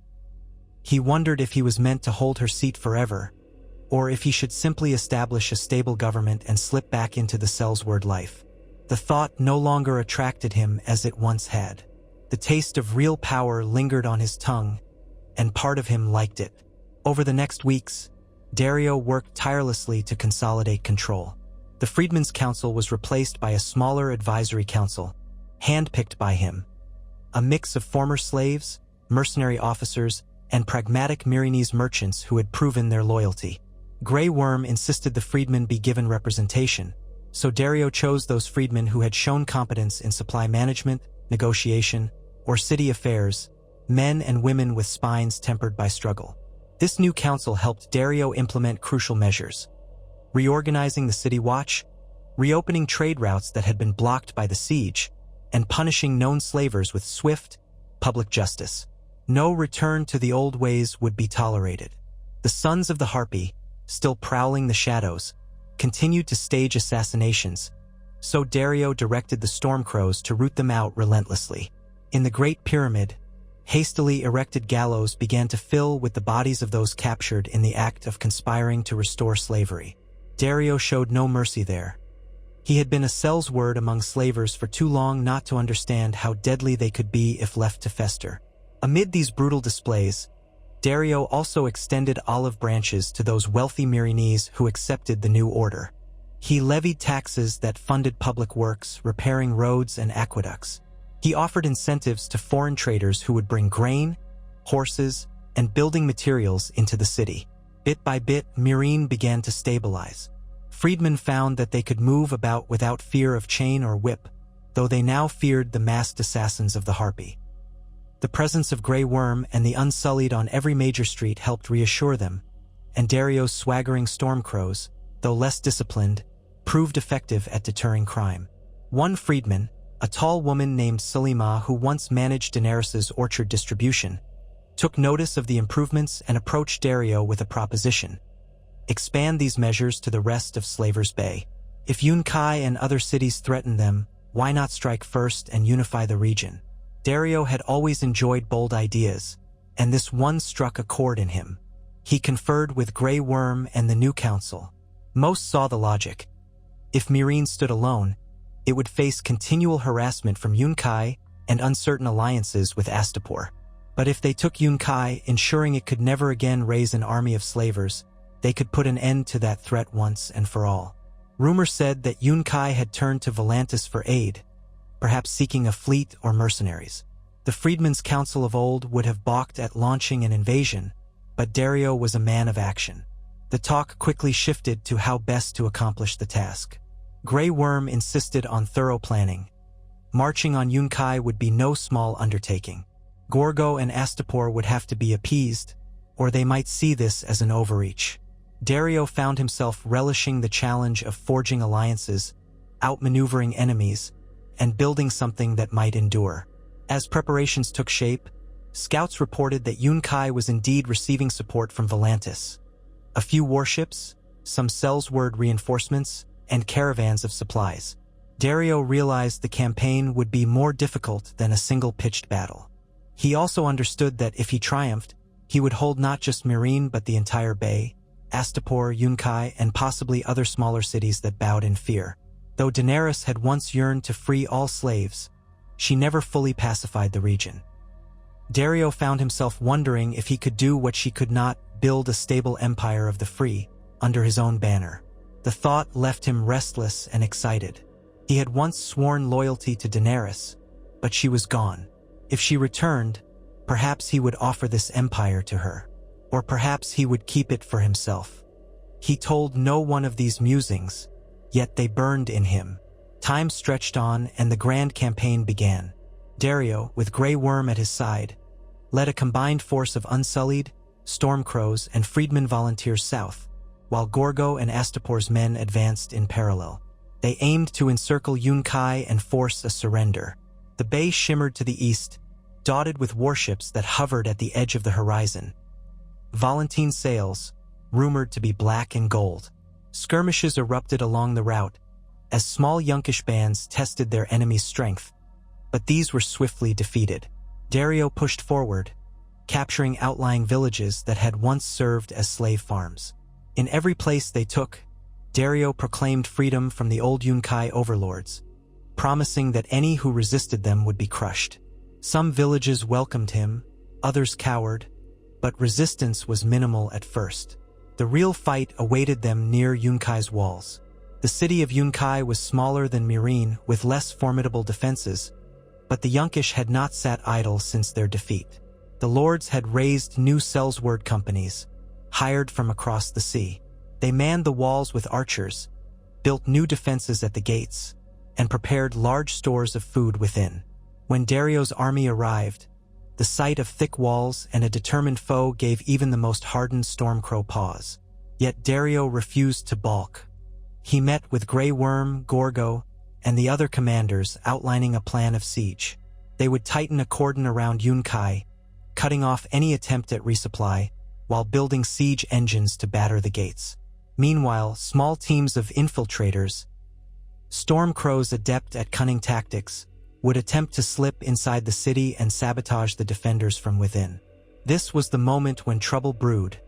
He wondered if he was meant to hold her seat forever, or if he should simply establish a stable government and slip back into the Sellsword life. The thought no longer attracted him as it once had. The taste of real power lingered on his tongue, and part of him liked it. Over the next weeks, Daario worked tirelessly to consolidate control. The Freedmen's Council was replaced by a smaller advisory council, handpicked by him. A mix of former slaves, mercenary officers, and pragmatic Meereenese merchants who had proven their loyalty. Grey Worm insisted the freedmen be given representation, so Daario chose those freedmen who had shown competence in supply management, negotiation, or city affairs, men and women with spines tempered by struggle. This new council helped Daario implement crucial measures, reorganizing the city watch, reopening trade routes that had been blocked by the siege, and punishing known slavers with swift, public justice. No return to the old ways would be tolerated. The Sons of the Harpy, still prowling the shadows, continued to stage assassinations, so Daario directed the Stormcrows to root them out relentlessly. In the Great Pyramid, hastily erected gallows began to fill with the bodies of those captured in the act of conspiring to restore slavery. Daario showed no mercy there. He had been a sellsword among slavers for too long not to understand how deadly they could be if left to fester. Amid these brutal displays, Daario also extended olive branches to those wealthy Meereenese who accepted the new order. He levied taxes that funded public works, repairing roads and aqueducts. He offered incentives to foreign traders who would bring grain, horses, and building materials into the city. Bit by bit, Meereen began to stabilize. Freedmen found that they could move about without fear of chain or whip, though they now feared the masked assassins of the Harpy. The presence of Grey Worm and the Unsullied on every major street helped reassure them, and Daario's swaggering Stormcrows, though less disciplined, proved effective at deterring crime. One freedman, a tall woman named Sulima who once managed Daenerys' orchard distribution, took notice of the improvements and approached Daario with a proposition. Expand these measures to the rest of Slavers Bay. If Yunkai and other cities threaten them, why not strike first and unify the region? Daario had always enjoyed bold ideas, and this one struck a chord in him. He conferred with Grey Worm and the new council. Most saw the logic. If Meereen stood alone, it would face continual harassment from Yunkai and uncertain alliances with Astapor. But if they took Yunkai, ensuring it could never again raise an army of slavers, they could put an end to that threat once and for all. Rumor said that Yunkai had turned to Volantis for aid, perhaps seeking a fleet or mercenaries. The Freedmen's Council of old would have balked at launching an invasion, but Daario was a man of action. The talk quickly shifted to how best to accomplish the task. Grey Worm insisted on thorough planning. Marching on Yunkai would be no small undertaking. Gorgo and Astapor would have to be appeased, or they might see this as an overreach. Daario found himself relishing the challenge of forging alliances, outmaneuvering enemies, and building something that might endure. As preparations took shape, scouts reported that Yunkai was indeed receiving support from Volantis. A few warships, some Sellsword reinforcements, and caravans of supplies. Daario realized the campaign would be more difficult than a single pitched battle. He also understood that if he triumphed, he would hold not just Meereen but the entire bay, Astapor, Yunkai, and possibly other smaller cities that bowed in fear. Though Daenerys had once yearned to free all slaves, she never fully pacified the region. Daario found himself wondering if he could do what she could not, build a stable empire of the free, under his own banner. The thought left him restless and excited. He had once sworn loyalty to Daenerys, but she was gone. If she returned, perhaps he would offer this empire to her, or perhaps he would keep it for himself. He told no one of these musings, yet they burned in him. Time stretched on and the grand campaign began. Daario, with Grey Worm at his side, led a combined force of Unsullied, Stormcrows, and Freedmen volunteers south, while Gorgo and Astapor's men advanced in parallel. They aimed to encircle Yunkai and force a surrender. The bay shimmered to the east, dotted with warships that hovered at the edge of the horizon. Volantene sails, rumored to be black and gold. Skirmishes erupted along the route, as small Yunkish bands tested their enemy's strength, but these were swiftly defeated. Daario pushed forward, capturing outlying villages that had once served as slave farms. In every place they took, Daario proclaimed freedom from the old Yunkai overlords, promising that any who resisted them would be crushed. Some villages welcomed him, others cowered, but resistance was minimal at first. The real fight awaited them near Yunkai's walls. The city of Yunkai was smaller than Meereen, with less formidable defenses, but the Yunkish had not sat idle since their defeat. The lords had raised new sellsword companies, hired from across the sea. They manned the walls with archers, built new defenses at the gates, and prepared large stores of food within. When Daario's army arrived, the sight of thick walls and a determined foe gave even the most hardened Stormcrow pause. Yet Daario refused to balk. He met with Grey Worm, Gorgo, and the other commanders, outlining a plan of siege. They would tighten a cordon around Yunkai, cutting off any attempt at resupply, while building siege engines to batter the gates. Meanwhile, small teams of infiltrators, Stormcrows adept at cunning tactics, would attempt to slip inside the city and sabotage the defenders from within. This was the moment when trouble brewed.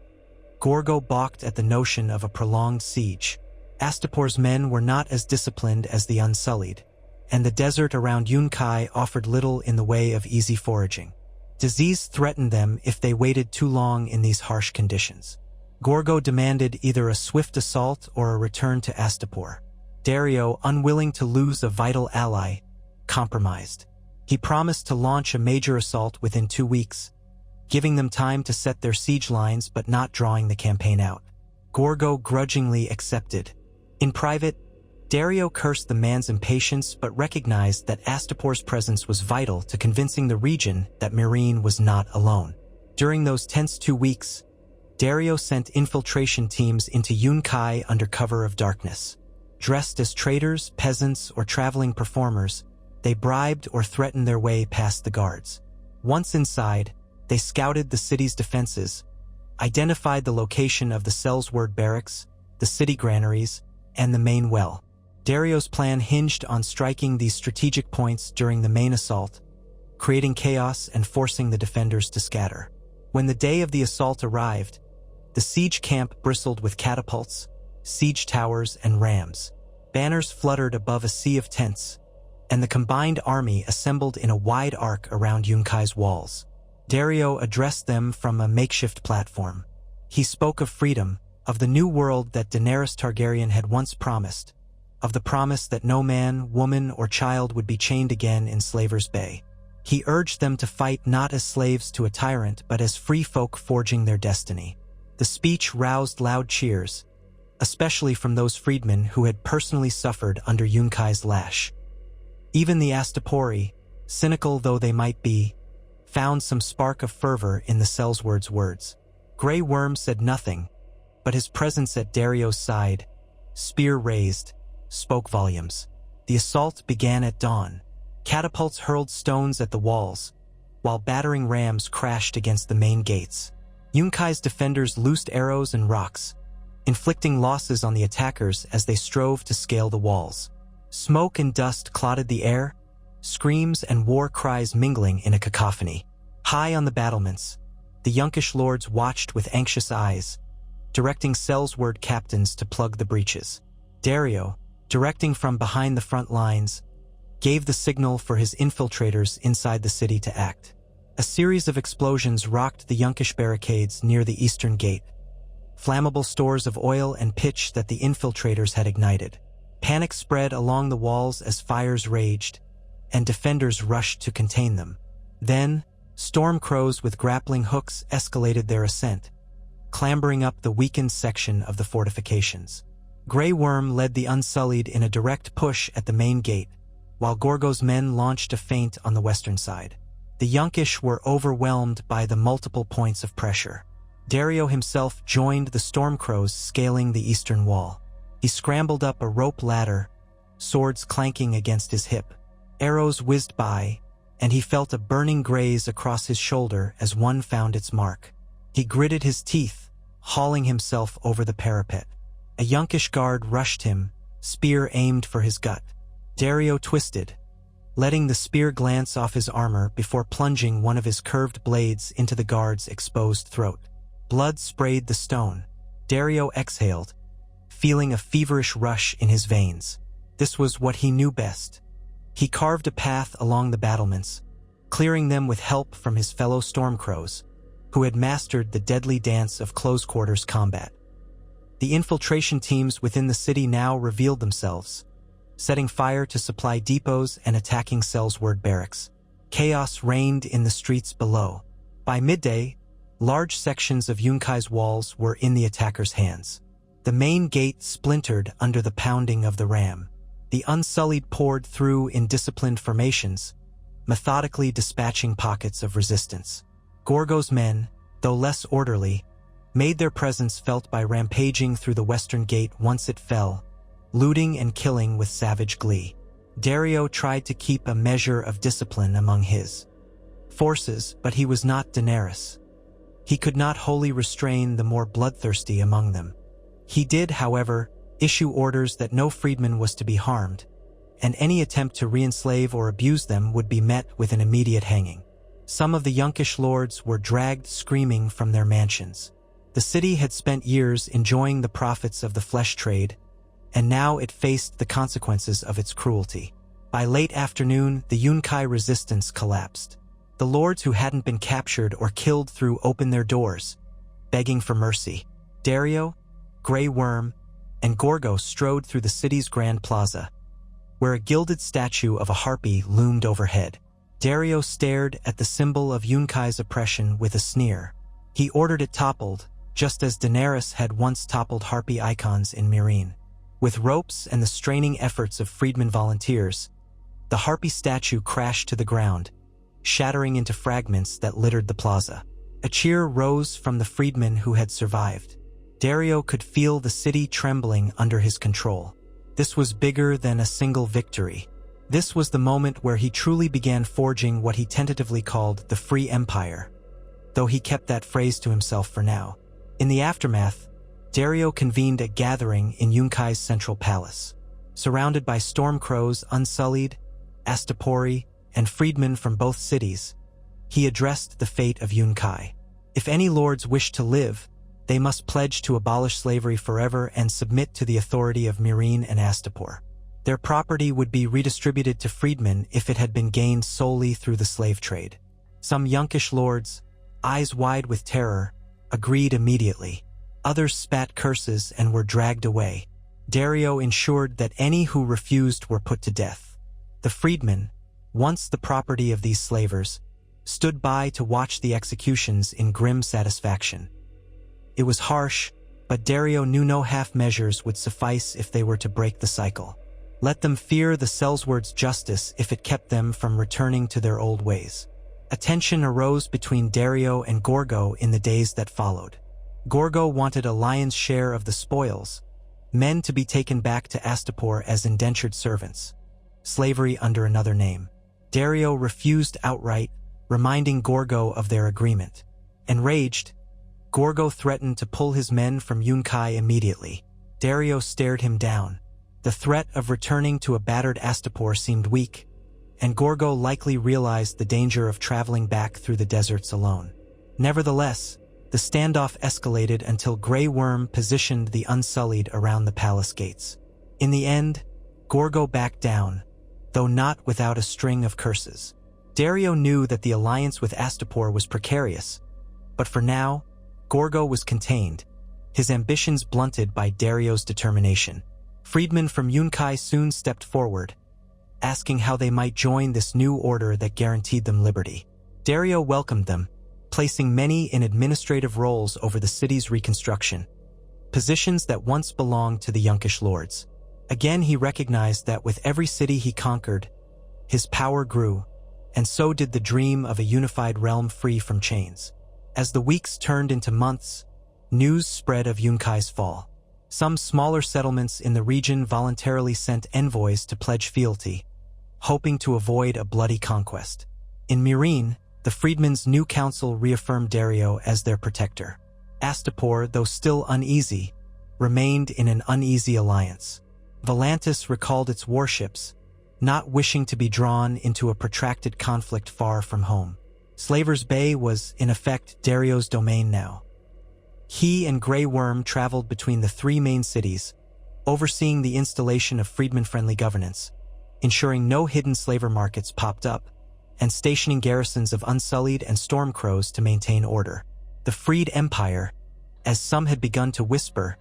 Gorgo balked at the notion of a prolonged siege. Astapor's men were not as disciplined as the Unsullied, and the desert around Yunkai offered little in the way of easy foraging. Disease threatened them if they waited too long in these harsh conditions. Gorgo demanded either a swift assault or a return to Astapor. Daario, unwilling to lose a vital ally, compromised. He promised to launch a major assault within 2 weeks, giving them time to set their siege lines but not drawing the campaign out. Gorgo grudgingly accepted. In private, Daario cursed the man's impatience but recognized that Astapor's presence was vital to convincing the region that Meereen was not alone. During those tense 2 weeks, Daario sent infiltration teams into Yunkai under cover of darkness. Dressed as traders, peasants, or traveling performers, they bribed or threatened their way past the guards. Once inside, they scouted the city's defenses, identified the location of the sellsword barracks, the city granaries, and the main well. Daario's plan hinged on striking these strategic points during the main assault, creating chaos and forcing the defenders to scatter. When the day of the assault arrived, the siege camp bristled with catapults, siege towers, and rams. Banners fluttered above a sea of tents, and the combined army assembled in a wide arc around Yunkai's walls. Daario addressed them from a makeshift platform. He spoke of freedom, of the new world that Daenerys Targaryen had once promised, of the promise that no man, woman, or child would be chained again in Slaver's Bay. He urged them to fight not as slaves to a tyrant but as free folk forging their destiny. The speech roused loud cheers, especially from those freedmen who had personally suffered under Yunkai's lash. Even the Astapori, cynical though they might be, found some spark of fervor in the sellsword's words. Grey Worm said nothing, but his presence at Daario's side, spear raised, spoke volumes. The assault began at dawn. Catapults hurled stones at the walls, while battering rams crashed against the main gates. Yunkai's defenders loosed arrows and rocks, inflicting losses on the attackers as they strove to scale the walls. Smoke and dust clotted the air, screams and war cries mingling in a cacophony. High on the battlements, the Yunkish lords watched with anxious eyes, directing Sellsword captains to plug the breaches. Daario, directing from behind the front lines, gave the signal for his infiltrators inside the city to act. A series of explosions rocked the Yunkish barricades near the eastern gate, flammable stores of oil and pitch that the infiltrators had ignited. Panic spread along the walls as fires raged, and defenders rushed to contain them. Then, storm crows with grappling hooks escalated their ascent, clambering up the weakened section of the fortifications. Grey Worm led the Unsullied in a direct push at the main gate, while Gorgo's men launched a feint on the western side. The Yunkish were overwhelmed by the multiple points of pressure. Daario himself joined the Stormcrows scaling the eastern wall. He scrambled up a rope ladder, swords clanking against his hip. Arrows whizzed by, and he felt a burning graze across his shoulder as one found its mark. He gritted his teeth, hauling himself over the parapet. A Yunkish guard rushed him, spear aimed for his gut. Daario twisted, letting the spear glance off his armor before plunging one of his curved blades into the guard's exposed throat. Blood sprayed the stone. Daario exhaled, feeling a feverish rush in his veins. This was what he knew best. He carved a path along the battlements, clearing them with help from his fellow Stormcrows, who had mastered the deadly dance of close-quarters combat. The infiltration teams within the city now revealed themselves, setting fire to supply depots and attacking Sellsword barracks. Chaos reigned in the streets below. By midday, large sections of Yunkai's walls were in the attackers' hands. The main gate splintered under the pounding of the ram. The Unsullied poured through in disciplined formations, methodically dispatching pockets of resistance. Gorgo's men, though less orderly, made their presence felt by rampaging through the western gate once it fell, looting and killing with savage glee. Daario tried to keep a measure of discipline among his forces, but he was not Naharis. He could not wholly restrain the more bloodthirsty among them. He did, however, issue orders that no freedman was to be harmed, and any attempt to re-enslave or abuse them would be met with an immediate hanging. Some of the Yunkish lords were dragged screaming from their mansions. The city had spent years enjoying the profits of the flesh trade, and now it faced the consequences of its cruelty. By late afternoon, the Yunkai resistance collapsed. The lords who hadn't been captured or killed through opened their doors, begging for mercy. Daario, Grey Worm, and Gorgo strode through the city's grand plaza, where a gilded statue of a harpy loomed overhead. Daario stared at the symbol of Yunkai's oppression with a sneer. He ordered it toppled, just as Naharis had once toppled harpy icons in Meereen. With ropes and the straining efforts of freedmen volunteers, the harpy statue crashed to the ground, shattering into fragments that littered the plaza. A cheer rose from the freedmen who had survived. Daario could feel the city trembling under his control. This was bigger than a single victory. This was the moment where he truly began forging what he tentatively called the Free Empire, though he kept that phrase to himself for now. In the aftermath, Daario convened a gathering in Yunkai's central palace. Surrounded by Stormcrows, Unsullied, Astapori, and freedmen from both cities, he addressed the fate of Yunkai. If any lords wished to live, they must pledge to abolish slavery forever and submit to the authority of Meereen and Astapor. Their property would be redistributed to freedmen if it had been gained solely through the slave trade. Some Yunkish lords, eyes wide with terror, agreed immediately. Others spat curses and were dragged away. Daario ensured that any who refused were put to death. The freedmen, once the property of these slavers, stood by to watch the executions in grim satisfaction. It was harsh, but Daario knew no half measures would suffice if they were to break the cycle. Let them fear the Sellsword's justice if it kept them from returning to their old ways. A tension arose between Daario and Gorgo in the days that followed. Gorgo wanted a lion's share of the spoils, men to be taken back to Astapor as indentured servants, slavery under another name. Daario refused outright, reminding Gorgo of their agreement. Enraged, Gorgo threatened to pull his men from Yunkai immediately. Daario stared him down. The threat of returning to a battered Astapor seemed weak, and Gorgo likely realized the danger of traveling back through the deserts alone. Nevertheless, the standoff escalated until Grey Worm positioned the Unsullied around the palace gates. In the end, Gorgo backed down, though not without a string of curses. Daario knew that the alliance with Astapor was precarious, but for now, Gorgo was contained, his ambitions blunted by Daario's determination. Freedmen from Yunkai soon stepped forward, asking how they might join this new order that guaranteed them liberty. Daario welcomed them, placing many in administrative roles over the city's reconstruction, positions that once belonged to the Yunkish lords. Again, he recognized that with every city he conquered, his power grew, and so did the dream of a unified realm free from chains. As the weeks turned into months, news spread of Yunkai's fall. Some smaller settlements in the region voluntarily sent envoys to pledge fealty, hoping to avoid a bloody conquest. In Myrine, the freedmen's new council reaffirmed Daario as their protector. Astapor, though still uneasy, remained in an uneasy alliance. Volantis recalled its warships, not wishing to be drawn into a protracted conflict far from home. Slaver's Bay was, in effect, Daario's domain now. He and Grey Worm traveled between the three main cities, overseeing the installation of freedman-friendly governance, ensuring no hidden slaver markets popped up, and stationing garrisons of Unsullied and Stormcrows to maintain order. The Freed Empire, as some had begun to whisper,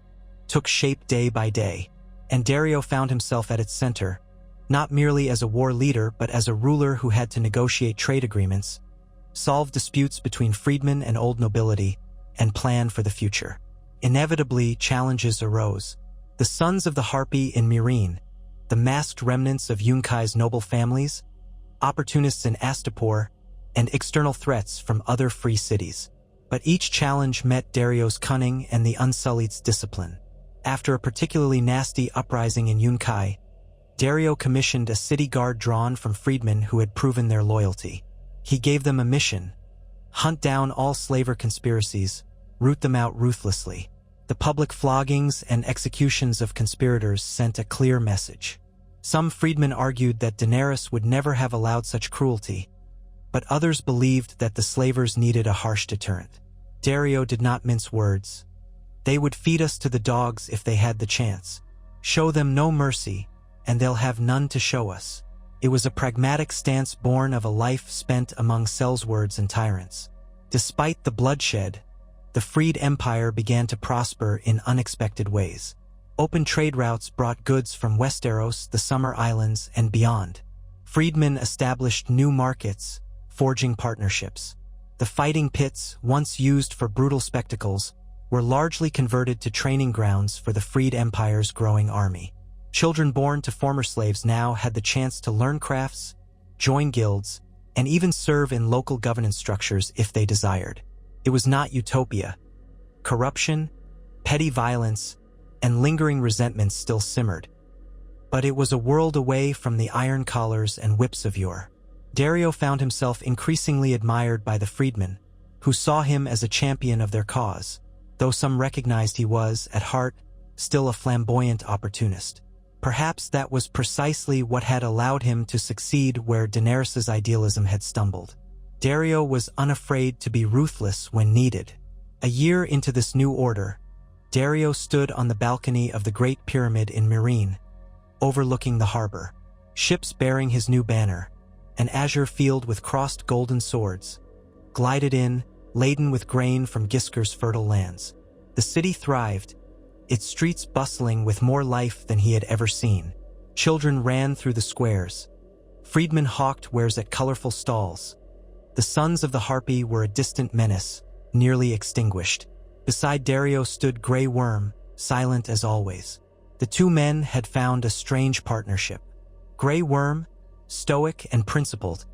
took shape day by day, and Daario found himself at its center, not merely as a war leader but as a ruler who had to negotiate trade agreements, solve disputes between freedmen and old nobility, and plan for the future. Inevitably, challenges arose. The Sons of the Harpy in Myrine, the masked remnants of Yunkai's noble families, opportunists in Astapor, and external threats from other free cities. But each challenge met Daario's cunning and the Unsullied's discipline. After a particularly nasty uprising in Yunkai, Daario commissioned a city guard drawn from freedmen who had proven their loyalty. He gave them a mission: hunt down all slaver conspiracies, root them out ruthlessly. The public floggings and executions of conspirators sent a clear message. Some freedmen argued that Naharis would never have allowed such cruelty, but others believed that the slavers needed a harsh deterrent. Daario did not mince words. They would feed us to the dogs if they had the chance. Show them no mercy, and they'll have none to show us. It was a pragmatic stance born of a life spent among sellswords and tyrants. Despite the bloodshed, the freed empire began to prosper in unexpected ways. Open trade routes brought goods from Westeros, the Summer Islands, and beyond. Freedmen established new markets, forging partnerships. The fighting pits, once used for brutal spectacles, were largely converted to training grounds for the freed empire's growing army. Children born to former slaves now had the chance to learn crafts, join guilds, and even serve in local governance structures if they desired. It was not utopia. Corruption, petty violence, and lingering resentments still simmered. But it was a world away from the iron collars and whips of yore. Daario found himself increasingly admired by the freedmen, who saw him as a champion of their cause, though some recognized he was, at heart, still a flamboyant opportunist. Perhaps that was precisely what had allowed him to succeed where Daenerys's idealism had stumbled. Daario was unafraid to be ruthless when needed. A year into this new order, Daario stood on the balcony of the Great Pyramid in Myrine, overlooking the harbor. Ships bearing his new banner, an azure field with crossed golden swords, glided in, laden with grain from Gisker's fertile lands. The city thrived, its streets bustling with more life than he had ever seen. Children ran through the squares. Freedmen hawked wares at colorful stalls. The Sons of the Harpy were a distant menace, nearly extinguished. Beside Daario stood Grey Worm, silent as always. The two men had found a strange partnership. Grey Worm, stoic and principled,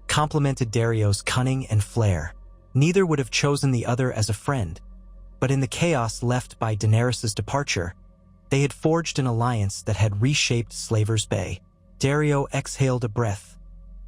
complemented Daario's cunning and flair. Neither would have chosen the other as a friend, but in the chaos left by Daenerys's departure, they had forged an alliance that had reshaped Slaver's Bay. Daario exhaled a breath,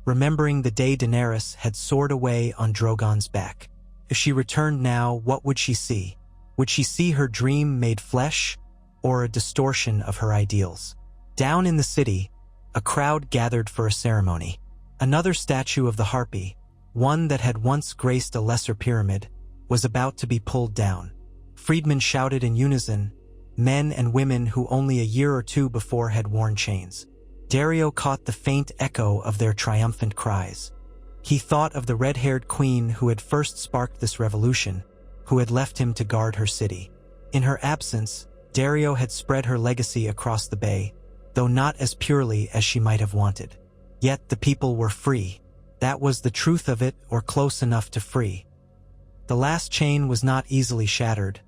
remembering the day Daenerys had soared away on Drogon's back. If she returned now, what would she see? Would she see her dream made flesh, or a distortion of her ideals? Down in the city, a crowd gathered for a ceremony. Another statue of the harpy, one that had once graced a lesser pyramid, was about to be pulled down. Freedmen shouted in unison, men and women who only a year or two before had worn chains. Daario caught the faint echo of their triumphant cries. He thought of the red-haired queen who had first sparked this revolution, who had left him to guard her city. In her absence, Daario had spread her legacy across the bay, though not as purely as she might have wanted. Yet the people were free. That was the truth of it, or close enough to free. The last chain was not easily shattered,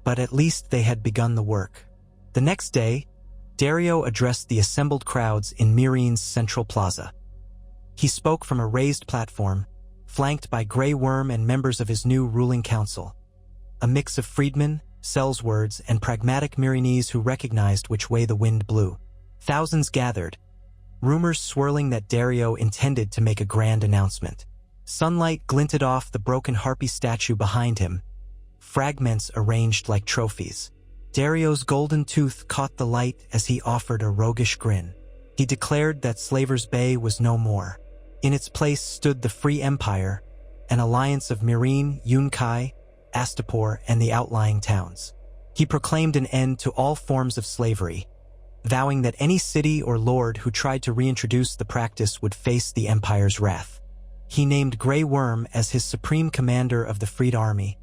but at least they had begun the work. The next day, Daario addressed the assembled crowds in Myreen's central plaza. He spoke from a raised platform, flanked by Grey Worm and members of his new ruling council. A mix of freedmen, sellswords, and pragmatic Myreenese who recognized which way the wind blew. Thousands gathered, rumors swirling that Daario intended to make a grand announcement. Sunlight glinted off the broken harpy statue behind him, fragments arranged like trophies. Daario's golden tooth caught the light as he offered a roguish grin. He declared that Slaver's Bay was no more. In its place stood the Free Empire, an alliance of Myreen, Yunkai, Astapor, and the outlying towns. He proclaimed an end to all forms of slavery, vowing that any city or lord who tried to reintroduce the practice would face the Empire's wrath. He named Grey Worm as his supreme commander of the freed army,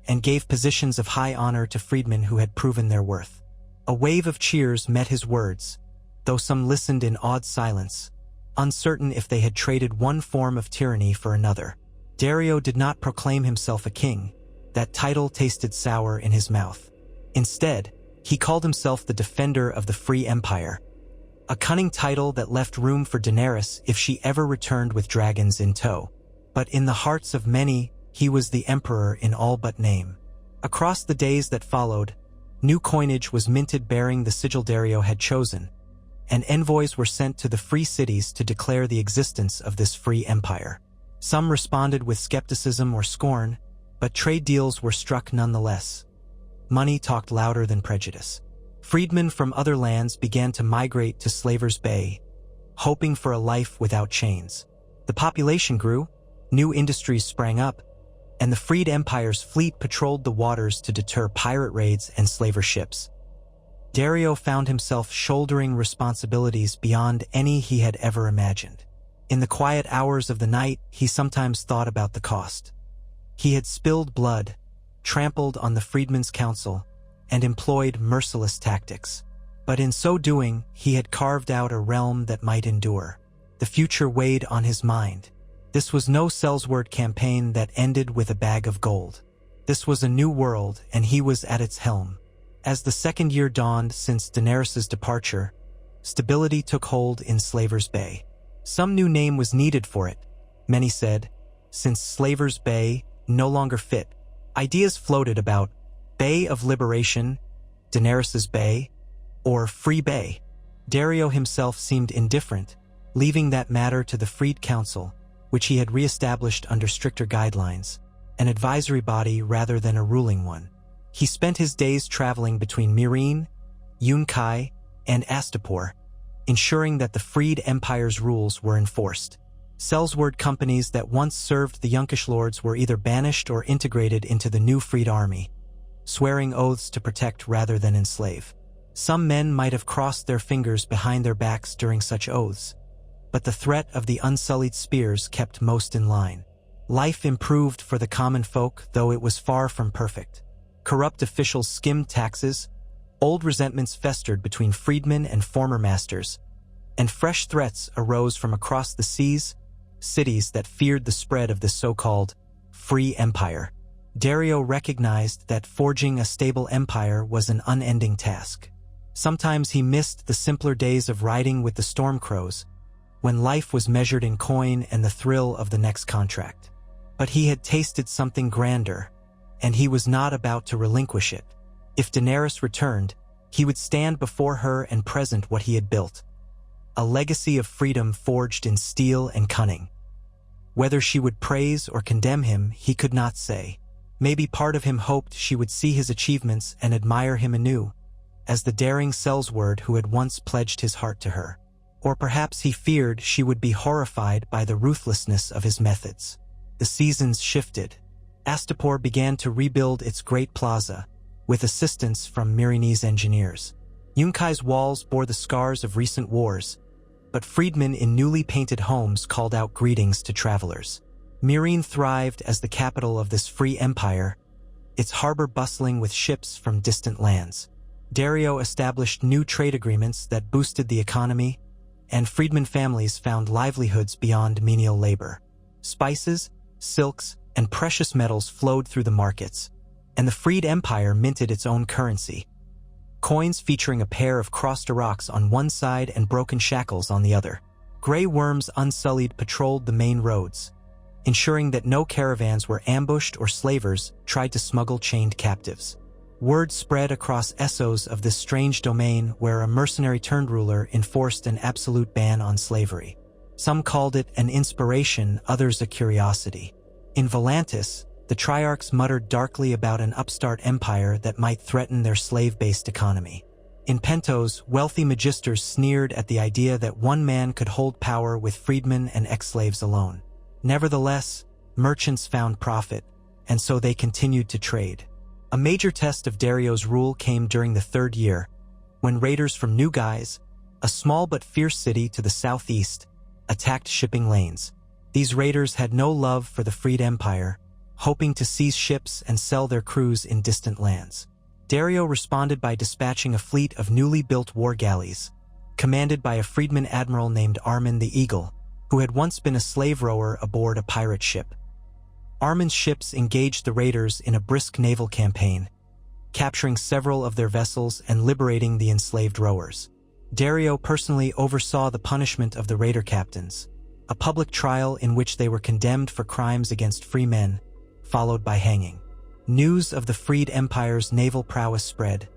and gave positions of high honor to freedmen who had proven their worth. A wave of cheers met his words, though some listened in awed silence, uncertain if they had traded one form of tyranny for another. Daario did not proclaim himself a king. That title tasted sour in his mouth. Instead, he called himself the Defender of the Free Empire, a cunning title that left room for Naharis if she ever returned with dragons in tow. But in the hearts of many, he was the emperor in all but name. Across the days that followed, new coinage was minted bearing the sigil Daario had chosen, and envoys were sent to the free cities to declare the existence of this free empire. Some responded with skepticism or scorn, but trade deals were struck nonetheless. Money talked louder than prejudice. Freedmen from other lands began to migrate to Slaver's Bay, hoping for a life without chains. The population grew, new industries sprang up, and the freed empire's fleet patrolled the waters to deter pirate raids and slaver ships. Daario found himself shouldering responsibilities beyond any he had ever imagined. In the quiet hours of the night, he sometimes thought about the cost. He had spilled blood, trampled on the Freedmen's Council, and employed merciless tactics. But in so doing, he had carved out a realm that might endure. The future weighed on his mind. This was no sellsword campaign that ended with a bag of gold. This was a new world, and he was at its helm. As the second year dawned since Daenerys' departure, stability took hold in Slaver's Bay. Some new name was needed for it, many said, since Slaver's Bay no longer fit. Ideas floated about Bay of Liberation, Daenerys' Bay, or Free Bay. Daario himself seemed indifferent, leaving that matter to the Freed Council, which he had re-established under stricter guidelines, an advisory body rather than a ruling one. He spent his days traveling between Myreen, Yunkai, and Astapor, ensuring that the freed empire's rules were enforced. Sellsword companies that once served the Yunkish lords were either banished or integrated into the new freed army, swearing oaths to protect rather than enslave. Some men might have crossed their fingers behind their backs during such oaths, but the threat of the unsullied spears kept most in line. Life improved for the common folk, though it was far from perfect. Corrupt officials skimmed taxes, old resentments festered between freedmen and former masters, and fresh threats arose from across the seas, cities that feared the spread of the so-called free empire. Daario recognized that forging a stable empire was an unending task. Sometimes he missed the simpler days of riding with the Stormcrows, when life was measured in coin and the thrill of the next contract. But he had tasted something grander, and he was not about to relinquish it. If Daenerys returned, he would stand before her and present what he had built, a legacy of freedom forged in steel and cunning. Whether she would praise or condemn him, he could not say. Maybe part of him hoped she would see his achievements and admire him anew, as the daring sellsword who had once pledged his heart to her. Or perhaps he feared she would be horrified by the ruthlessness of his methods. The seasons shifted. Astapor began to rebuild its great plaza, with assistance from Myrinese engineers. Yunkai's walls bore the scars of recent wars, but freedmen in newly painted homes called out greetings to travelers. Myrine thrived as the capital of this free empire, its harbor bustling with ships from distant lands. Daario established new trade agreements that boosted the economy, and freedmen families found livelihoods beyond menial labor. Spices, silks, and precious metals flowed through the markets, and the freed empire minted its own currency. Coins featuring a pair of crossed rocks on one side and broken shackles on the other. Gray worms unsullied patrolled the main roads, ensuring that no caravans were ambushed or slavers tried to smuggle chained captives. Word spread across Essos of this strange domain where a mercenary-turned ruler enforced an absolute ban on slavery. Some called it an inspiration, others a curiosity. In Volantis, the Triarchs muttered darkly about an upstart empire that might threaten their slave-based economy. In Pentos, wealthy magisters sneered at the idea that one man could hold power with freedmen and ex-slaves alone. Nevertheless, merchants found profit, and so they continued to trade. A major test of Daario's rule came during the third year, when raiders from New Guise, a small but fierce city to the southeast, attacked shipping lanes. These raiders had no love for the freed empire, hoping to seize ships and sell their crews in distant lands. Daario responded by dispatching a fleet of newly built war galleys, commanded by a freedman admiral named Armin the Eagle, who had once been a slave rower aboard a pirate ship. Armin's ships engaged the raiders in a brisk naval campaign, capturing several of their vessels and liberating the enslaved rowers. Daario personally oversaw the punishment of the raider captains, a public trial in which they were condemned for crimes against free men, followed by hanging. News of the freed empire's naval prowess spread,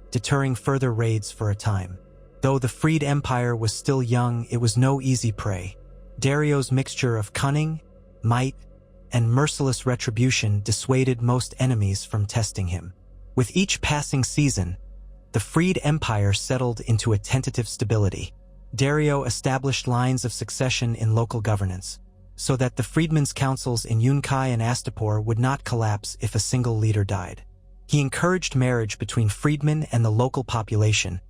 deterring further raids for a time. Though the freed empire was still young, it was no easy prey. Daario's mixture of cunning, might, and merciless retribution dissuaded most enemies from testing him. With each passing season, the freed empire settled into a tentative stability. Daario established lines of succession in local governance, so that the freedmen's councils in Yunkai and Astapor would not collapse if a single leader died. He encouraged marriage between freedmen and the local population,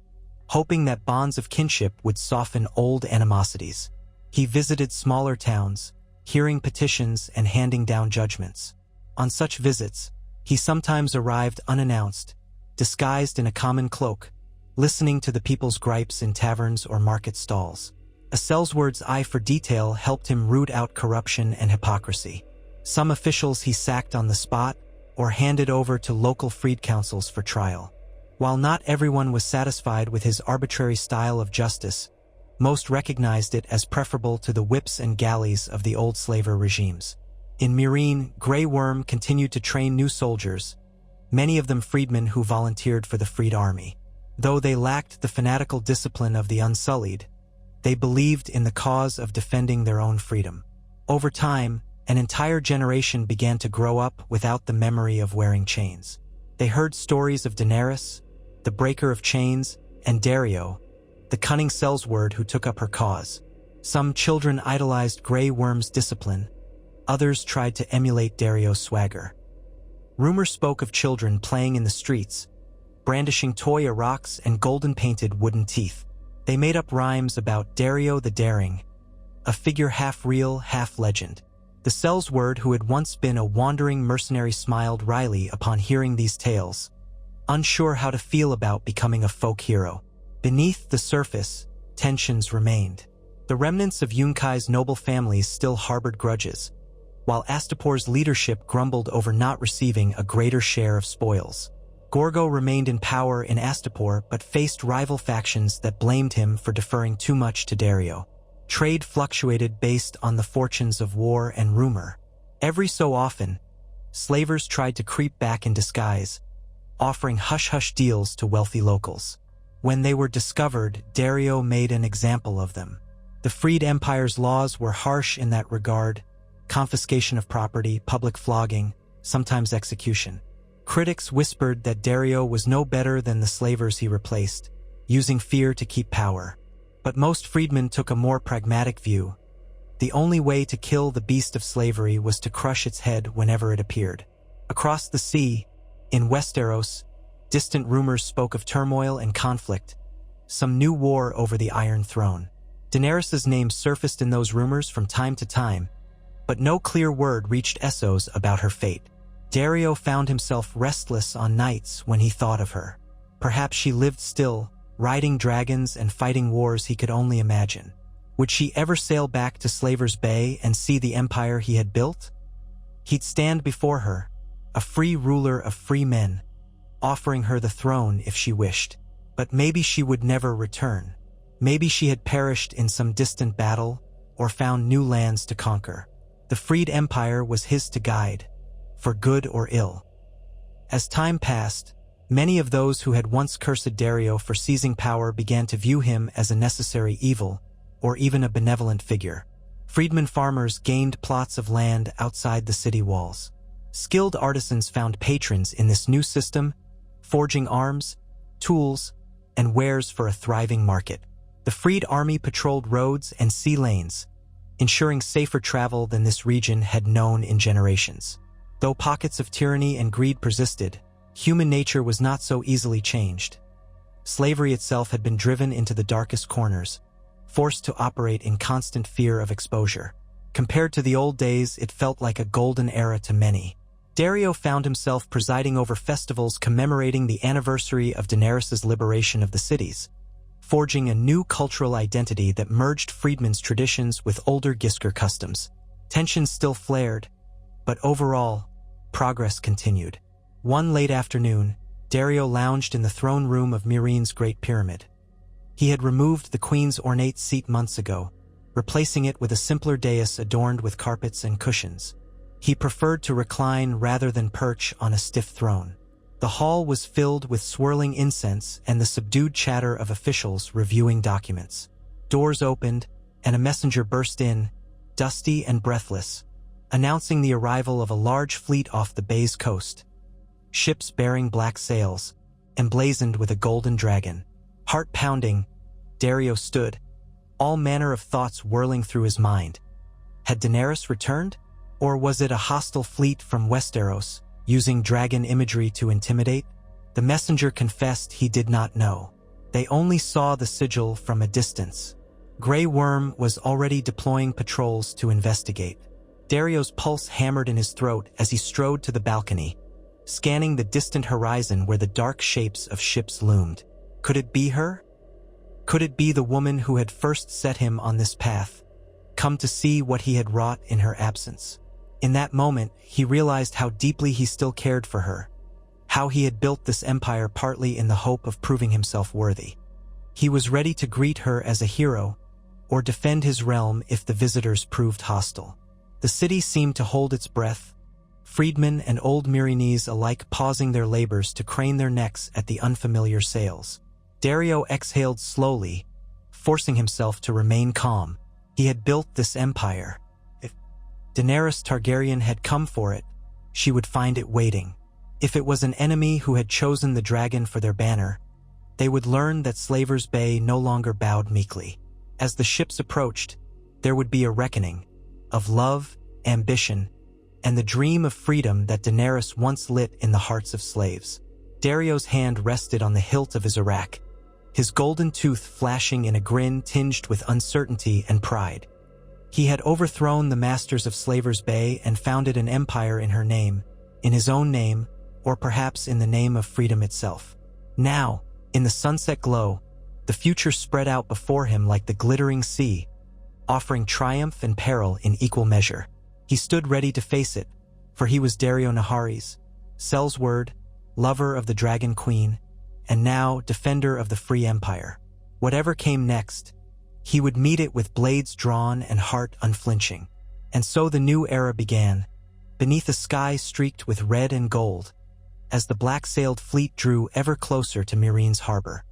hoping that bonds of kinship would soften old animosities. He visited smaller towns, hearing petitions and handing down judgments. On such visits, he sometimes arrived unannounced, disguised in a common cloak, listening to the people's gripes in taverns or market stalls. A sellsword's eye for detail helped him root out corruption and hypocrisy. Some officials he sacked on the spot or handed over to local freed councils for trial. While not everyone was satisfied with his arbitrary style of justice, most recognized it as preferable to the whips and galleys of the old slaver regimes. In Myrine, Grey Worm continued to train new soldiers, many of them freedmen who volunteered for the freed army. Though they lacked the fanatical discipline of the Unsullied, they believed in the cause of defending their own freedom. Over time, an entire generation began to grow up without the memory of wearing chains. They heard stories of Naharis, the breaker of chains, and Daario, the cunning sellsword who took up her cause. Some children idolized Grey Worm's discipline, others tried to emulate Daario's swagger. Rumor spoke of children playing in the streets, brandishing toy rocks and golden-painted wooden teeth. They made up rhymes about Daario the Daring, a figure half real, half legend. The sellsword who had once been a wandering mercenary smiled wryly upon hearing these tales, unsure how to feel about becoming a folk hero. Beneath the surface, tensions remained. The remnants of Yunkai's noble families still harbored grudges, while Astapor's leadership grumbled over not receiving a greater share of spoils. Gorgo remained in power in Astapor but faced rival factions that blamed him for deferring too much to Daario. Trade fluctuated based on the fortunes of war and rumor. Every so often, slavers tried to creep back in disguise, offering hush-hush deals to wealthy locals. When they were discovered, Daario made an example of them. The freed empire's laws were harsh in that regard, confiscation of property, public flogging, sometimes execution. Critics whispered that Daario was no better than the slavers he replaced, using fear to keep power. But most freedmen took a more pragmatic view. The only way to kill the beast of slavery was to crush its head whenever it appeared. Across the sea, in Westeros, distant rumors spoke of turmoil and conflict, some new war over the Iron Throne. Daenerys's name surfaced in those rumors from time to time, but no clear word reached Essos about her fate. Daario found himself restless on nights when he thought of her. Perhaps she lived still, riding dragons and fighting wars he could only imagine. Would she ever sail back to Slaver's Bay and see the empire he had built? He'd stand before her, a free ruler of free men, offering her the throne if she wished. But maybe she would never return. Maybe she had perished in some distant battle or found new lands to conquer. The freed empire was his to guide, for good or ill. As time passed, many of those who had once cursed Daario for seizing power began to view him as a necessary evil, or even a benevolent figure. Freedmen farmers gained plots of land outside the city walls. Skilled artisans found patrons in this new system, forging arms, tools, and wares for a thriving market. The freed army patrolled roads and sea lanes, ensuring safer travel than this region had known in generations. Though pockets of tyranny and greed persisted, human nature was not so easily changed. Slavery itself had been driven into the darkest corners, forced to operate in constant fear of exposure. Compared to the old days, it felt like a golden era to many. Daario found himself presiding over festivals commemorating the anniversary of Daenerys' liberation of the cities, forging a new cultural identity that merged freedmen's traditions with older Gisker customs. Tensions still flared, but overall, progress continued. One late afternoon, Daario lounged in the throne room of Meereen's Great Pyramid. He had removed the queen's ornate seat months ago, replacing it with a simpler dais adorned with carpets and cushions. He preferred to recline rather than perch on a stiff throne. The hall was filled with swirling incense and the subdued chatter of officials reviewing documents. Doors opened, and a messenger burst in, dusty and breathless, announcing the arrival of a large fleet off the bay's coast. Ships bearing black sails, emblazoned with a golden dragon. Heart-pounding, Daario stood, all manner of thoughts whirling through his mind. Had Daenerys returned? Or was it a hostile fleet from Westeros, using dragon imagery to intimidate? The messenger confessed he did not know. They only saw the sigil from a distance. Grey Worm was already deploying patrols to investigate. Daario's pulse hammered in his throat as he strode to the balcony, scanning the distant horizon where the dark shapes of ships loomed. Could it be her? Could it be the woman who had first set him on this path, come to see what he had wrought in her absence? In that moment, he realized how deeply he still cared for her, how he had built this empire partly in the hope of proving himself worthy. He was ready to greet her as a hero, or defend his realm if the visitors proved hostile. The city seemed to hold its breath, freedmen and old Meereenese alike pausing their labors to crane their necks at the unfamiliar sails. Daario exhaled slowly, forcing himself to remain calm. He had built this empire. If Daenerys Targaryen had come for it, she would find it waiting. If it was an enemy who had chosen the dragon for their banner, they would learn that Slaver's Bay no longer bowed meekly. As the ships approached, there would be a reckoning of love, ambition, and the dream of freedom that Daenerys once lit in the hearts of slaves. Daario's hand rested on the hilt of his arak, his golden tooth flashing in a grin tinged with uncertainty and pride. He had overthrown the masters of Slaver's Bay and founded an empire in her name, in his own name, or perhaps in the name of freedom itself. Now, in the sunset glow, the future spread out before him like the glittering sea, offering triumph and peril in equal measure. He stood ready to face it, for he was Daario Naharis, Sellsword, lover of the Dragon Queen, and now defender of the free empire. Whatever came next, he would meet it with blades drawn and heart unflinching. And so the new era began, beneath a sky streaked with red and gold, as the black-sailed fleet drew ever closer to Meereen's harbor.